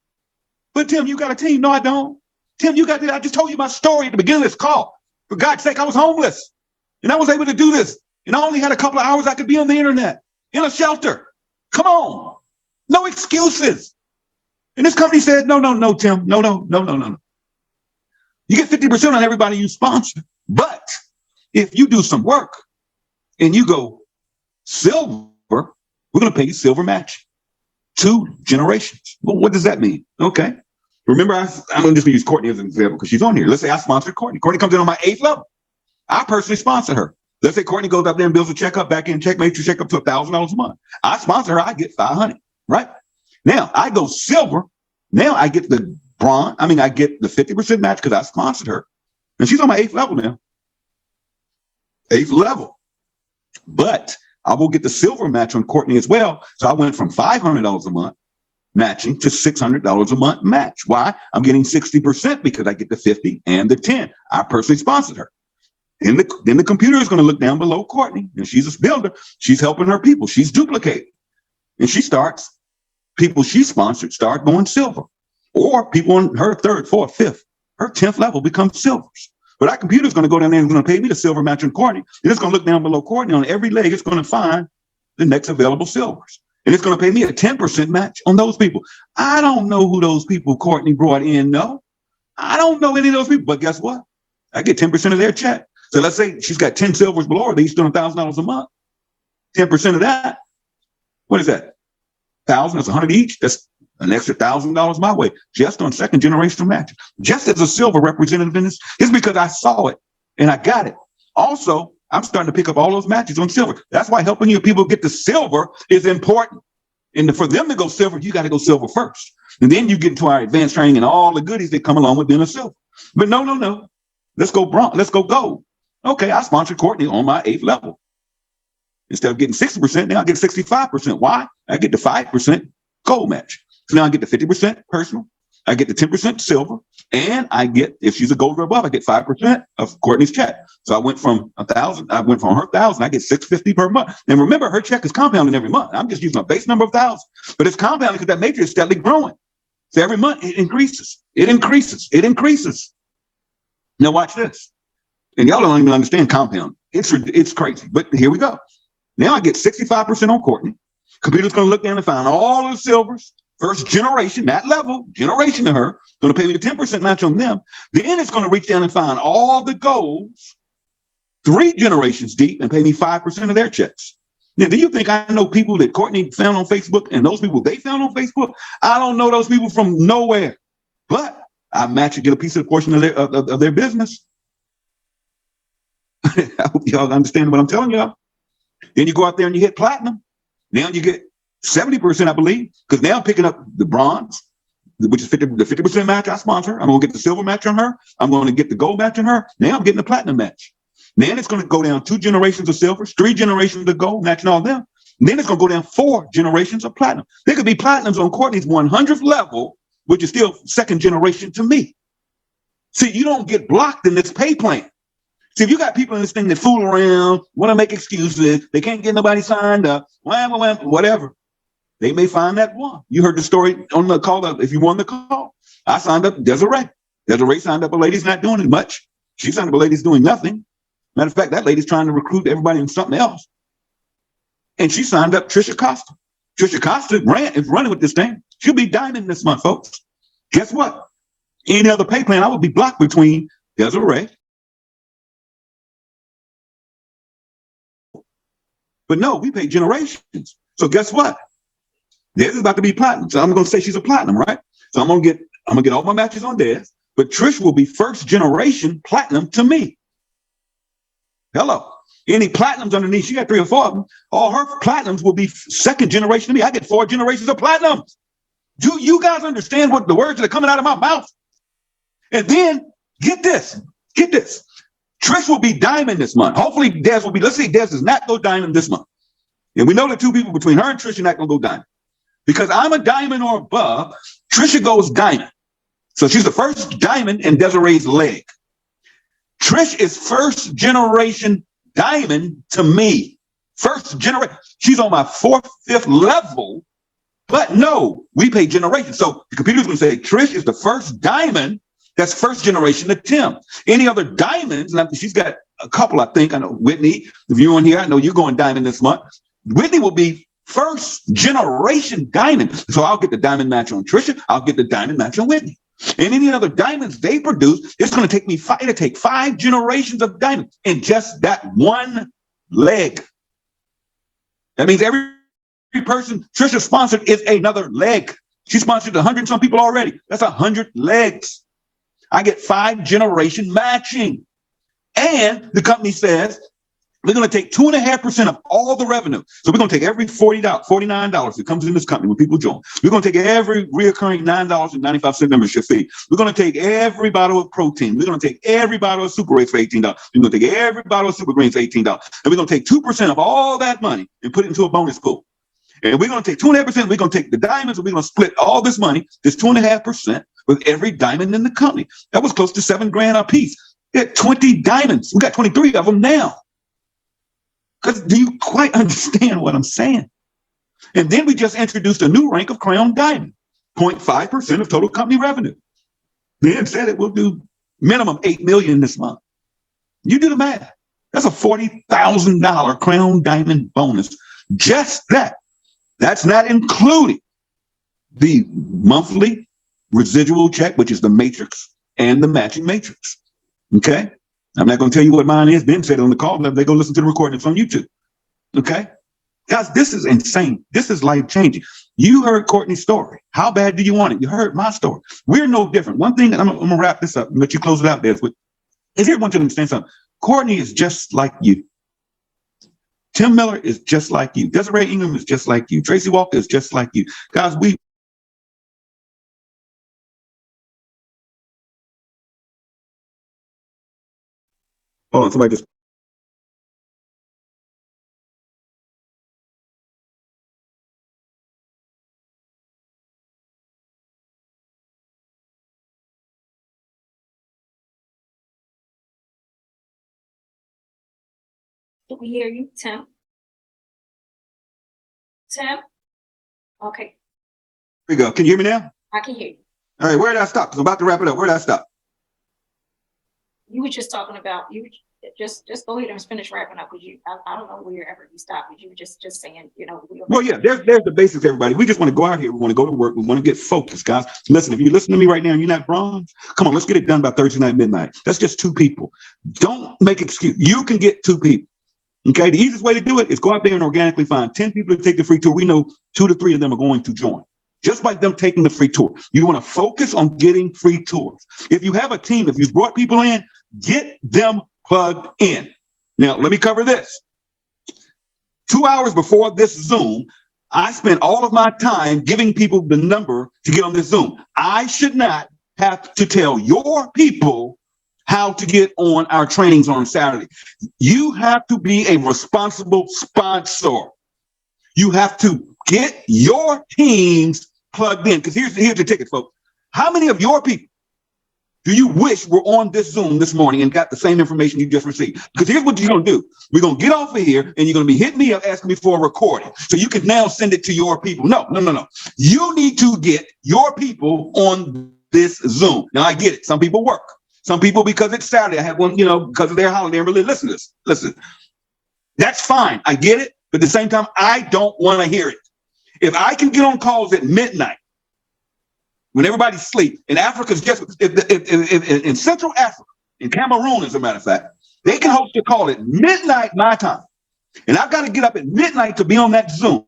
But Tim, you got a team. No, I don't. Tim, you got that. I just told you my story at the beginning of this call. For God's sake, I was homeless. And I was able to do this. And I only had a couple of hours I could be on the internet, in a shelter. Come on. No excuses. And this company said, no, Tim. No. You get 50% on everybody you sponsor. But if you do some work and you go silver, we're going to pay you silver match. 2 generations. Well, what does that mean? Okay. Remember, I'm going to just use Courtney as an example because she's on here. Let's say I sponsored Courtney. Courtney comes in on my 8th level. I personally sponsor her. Let's say Courtney goes up there and builds a checkup, back in check matrix check up to $1,000 a month. I sponsor her. I get 500. Right now, I go silver. Now I get the bronze. I get the 50% match because I sponsored her, and she's on my 8th level now. 8th level, but I will get the silver match on Courtney as well. So I went from $500 a month matching to $600 a month match. Why? I'm getting 60% because I get the 50 and the 10. I personally sponsored her. Then the computer is going to look down below Courtney, and she's a builder. She's helping her people. She's duplicating. And people she sponsored start going silver. Or people on her 3rd, 4th, 5th, her 10th level becomes silvers. But our computer is going to go down there and going to pay me the silver match on Courtney. And it's going to look down below Courtney. On every leg, it's going to find the next available silvers. And it's going to pay me a 10% match on those people. I don't know who those people Courtney brought in. No, I don't know any of those people. But guess what? I get 10% of their check. So let's say she's got 10 silvers below her. They each doing $1,000 a month. 10% of that. What is that? 1,000. That's 100 each. That's an extra $1,000 my way, just on 2nd generational matches. Just as a silver representative in this, it's because I saw it and I got it. Also, I'm starting to pick up all those matches on silver. That's why helping your people get to silver is important. And for them to go silver, you got to go silver first. And then you get into our advanced training and all the goodies that come along with being a silver. But no. Let's go bronze. Let's go gold. Okay, I sponsored Courtney on my 8th level. Instead of getting 60%, now I get 65%. Why? I get the 5% gold match. So now I get the 50% personal, I get the 10% silver, and I get, if she's a gold or above, I get 5% of Courtney's check. So I went from 1,000, I went from her 1,000, I get $650 per month. And remember, her check is compounding every month. I'm just using a base number of 1,000, but it's compounding because that matrix is steadily growing. So every month it increases, it increases, it increases. Now watch this. And y'all don't even understand compound. It's crazy, but here we go. Now I get 65% on Courtney. Computer's going to look down and find all of the silvers, first generation, that level, generation to her, going to pay me the 10% match on them. Then it's going to reach down and find all the golds, 3 generations deep, and pay me 5% of their checks. Now, do you think I know people that Courtney found on Facebook and those people they found on Facebook? I don't know those people from nowhere, but I match and get a piece of the portion of their business. I hope y'all understand what I'm telling y'all. Then you go out there and you hit platinum. Now you get 70%, I believe, because now I'm picking up the bronze, which is the 50% match I sponsor. I'm going to get the silver match on her. I'm going to get the gold match on her. Now I'm getting the platinum match. Then it's going to go down 2 generations of silvers, 3 generations of gold, matching all them. And then it's going to go down 4 generations of platinum. There could be platinums on Courtney's 100th level, which is still 2nd generation to me. See, you don't get blocked in this pay plan. See, if you got people in this thing that fool around, want to make excuses, they can't get nobody signed up, whatever, they may find that one. You heard the story on the call. If you won the call, I signed up Desiree. Desiree signed up a lady's not doing as much. She signed up a lady's doing nothing. Matter of fact, that lady's trying to recruit everybody in something else. And she signed up Trisha Costa. Trisha Costa is running with this thing. She'll be diamond this month, folks. Guess what? Any other pay plan, I would be blocked between Desiree. But no, we pay generations. So guess what? Des is about to be platinum. So I'm going to say she's a platinum, right? So I'm going to get all my matches on Des, but Trish will be 1st generation platinum to me. Hello. Any platinums underneath, she got 3 or 4 of them. All her platinums will be 2nd generation to me. I get 4 generations of platinums. Do you guys understand what the words that are coming out of my mouth? And then get this. Trish will be diamond this month. Hopefully Des will be, let's say Des does not go diamond this month. And we know the 2 people between her and Trish are not going to go diamond. Because I'm a diamond or above, Trisha goes diamond. So she's the 1st diamond in Desiree's leg. Trish is 1st generation diamond to me. 1st generation. She's on my 4th, 5th level. But no, we pay generations. So the computer's going to say Trish is the 1st diamond. That's 1st generation to Tim. Any other diamonds, and she's got a couple, I think. I know Whitney, if you're on here, I know you're going diamond this month. Whitney will be 1st generation diamond. So I'll get the diamond match on Trisha. I'll get the diamond match on Whitney. And any other diamonds they produce, it's going to take me 5 generations of diamonds in just that one leg. That means every person Trisha sponsored is another leg. She sponsored 100 and some people already. That's 100 legs. I get 5 generation matching. And the company says, we're going to take 2.5% of all the revenue. So we're going to take every $49 that comes in this company when people join. We're going to take every reoccurring $9.95 membership fee. We're going to take every bottle of protein. We're going to take every bottle of Super Race for $18. We're going to take every bottle of Super Greens for $18. And we're going to take 2% of all that money and put it into a bonus pool. And we're going to take 2.5%. We're going to take the diamonds and we're going to split all this money, this 2.5%, with every diamond in the company. That was close to $7,000 a piece. We had 20 diamonds. We got 23 of them now. Because do you quite understand what I'm saying? And then we just introduced a new rank of Crown Diamond, 0.5% of total company revenue. Then said it will do minimum $8 million this month. You do the math. That's a $40,000 Crown Diamond bonus. Just that. That's not including the monthly residual check, which is the matrix and the matching matrix. Okay? I'm not going to tell you what mine is. Ben said it on the call. They go listen to the recording. It's on YouTube. Okay? Guys, this is insane. This is life-changing. You heard Courtney's story. How bad do you want it? You heard my story. We're no different. One thing, I'm going to wrap this up and let you close it out there. Is everyone to understand something? Courtney is just like you. Tim Miller is just like you. Desiree Ingram is just like you. Tracy Walker is just like you. Guys, hold on, somebody just Do we hear you, Tim? Tim? Okay, Here we go. Can you hear me now? I can hear you. All right, where did I stop? 'Cause I'm about to wrap it up. Where did I stop? You were just talking about, you just go ahead and finish wrapping up, because I don't know wherever you stopped, but you were just saying, Well, yeah, there's the basics, everybody. We just want to go out here. We want to go to work. We want to get focused, guys. Listen, if you listen to me right now and you're not bronze, come on, let's get it done by Thursday night, midnight. That's just 2 people. Don't make excuse. You can get 2 people. Okay, the easiest way to do it is go out there and organically find 10 people to take the free tour. We know 2 to 3 of them are going to join. Just by them taking the free tour. You want to focus on getting free tours. If you have a team, if you've brought people in, get them plugged in. Now, let me cover this. 2 hours before this Zoom, I spent all of my time giving people the number to get on this Zoom. I should not have to tell your people how to get on our trainings on Saturday. You have to be a responsible sponsor. You have to get your teams plugged in. Because here's the ticket, folks. How many of your people do you wish were on this Zoom this morning and got the same information you just received? Because here's what you're going to do. We're going to get off of here and you're going to be hitting me up asking me for a recording. So you can now send it to your people. No. You need to get your people on this Zoom. Now, I get it. Some people work. Some people, because it's Saturday, I have one, because of their holiday, and really listen to this. Listen, that's fine. I get it. But at the same time, I don't want to hear it. If I can get on calls at midnight, when everybody's asleep, in Africa's just in Central Africa, in Cameroon, as a matter of fact, they can host a call at midnight my time, and I've got to get up at midnight to be on that Zoom.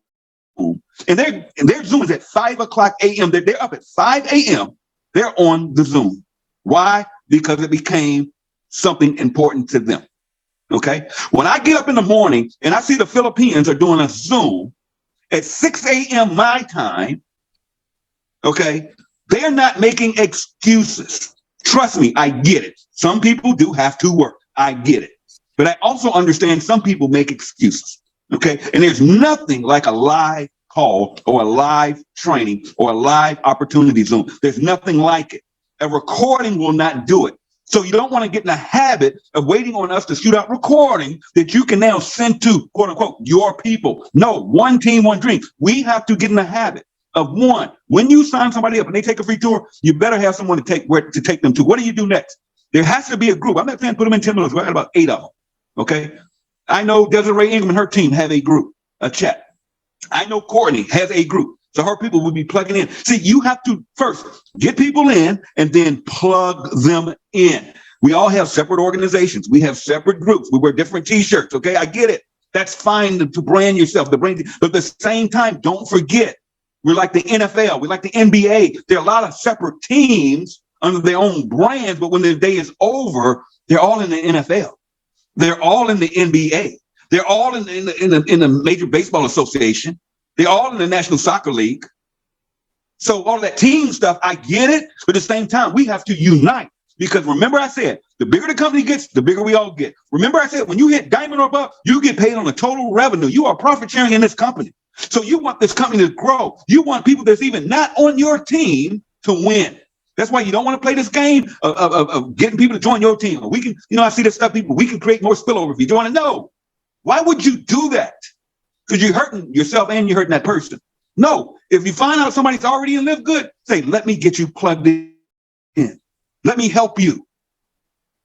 And their Zoom is at 5 o'clock a.m. They're up at 5 a.m. They're on the Zoom. Why? Because it became something important to them. Okay. When I get up in the morning and I see the Philippines are doing a Zoom at 6 a.m. my time, okay, they're not making excuses. Trust me, I get it. Some people do have to work. I get it. But I also understand some people make excuses. Okay. And there's nothing like a live call or a live training or a live opportunity Zoom. There's nothing like it. A recording will not do it. So you don't want to get in the habit of waiting on us to shoot out recording that you can now send to, quote unquote, your people. No, one team, one dream. We have to get in the habit of one. When you sign somebody up and they take a free tour, you better have someone to take them to. What do you do next? There has to be a group. I'm not saying put them in 10 minutes. We got about 8 of them. Okay. I know Desiree Ingram and her team have a group, a chat. I know Courtney has a group. So her people will be plugging in. See, you have to first get people in and then plug them in. We all have separate organizations. We have separate groups. We wear different T-shirts. Okay, I get it. That's fine to brand yourself, but at the same time, don't forget, we're like the NFL. We're like the NBA. There are a lot of separate teams under their own brands, but when their day is over, they're all in the NFL. They're all in the NBA. They're all in the Major Baseball Association. They're all in the National Soccer League. So all that team stuff, I get it. But at the same time, we have to unite. Because remember I said, the bigger the company gets, the bigger we all get. Remember I said, when you hit diamond or above, you get paid on the total revenue. You are profit sharing in this company. So you want this company to grow. You want people that's even not on your team to win. That's why you don't want to play this game of getting people to join your team. We can, I see this stuff, people, we can create more spillover if you join it. No. Why would you do that? Because you're hurting yourself and you're hurting that person. No, if you find out somebody's already in LiveGood, say, let me get you plugged in. Let me help you.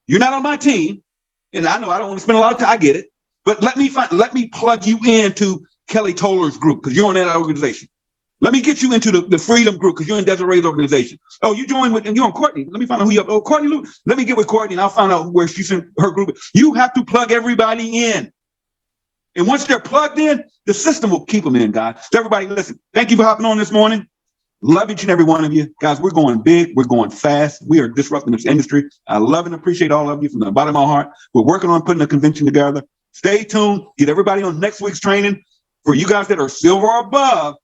You're not on my team. And I know I don't want to spend a lot of time. I get it. But let me plug you into Kelly Toller's group because you're on that organization. Let me get you into the Freedom group because you're in Desiree's organization. Oh, you joined with, and you're on Courtney. Let me find out who you're. Oh, Courtney Lou. Let me get with Courtney and I'll find out where she's in her group. You have to plug everybody in. And once they're plugged in, the system will keep them in, guys. So everybody, listen, thank you for hopping on this morning. Love each and every one of you. Guys, we're going big. We're going fast. We are disrupting this industry. I love and appreciate all of you from the bottom of my heart. We're working on putting a convention together. Stay tuned. Get everybody on next week's training. For you guys that are silver or above,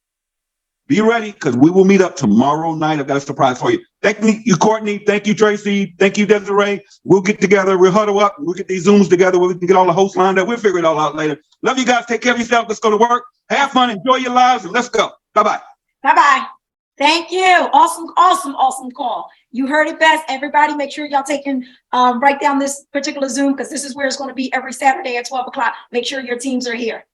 be ready because we will meet up tomorrow night. I've got a surprise for you. Thank you, Courtney. Thank you, Tracy. Thank you, Desiree. We'll get together. We'll huddle up. We'll get these Zooms together where we can get all the hosts lined up. We'll figure it all out later. Love you guys. Take care of yourself. Let's go to work. Have fun. Enjoy your lives. And let's go. Bye-bye. Bye-bye. Thank you. Awesome, awesome, awesome call. You heard it best. Everybody, make sure y'all write down this particular Zoom, because this is where it's going to be every Saturday at 12 o'clock. Make sure your teams are here.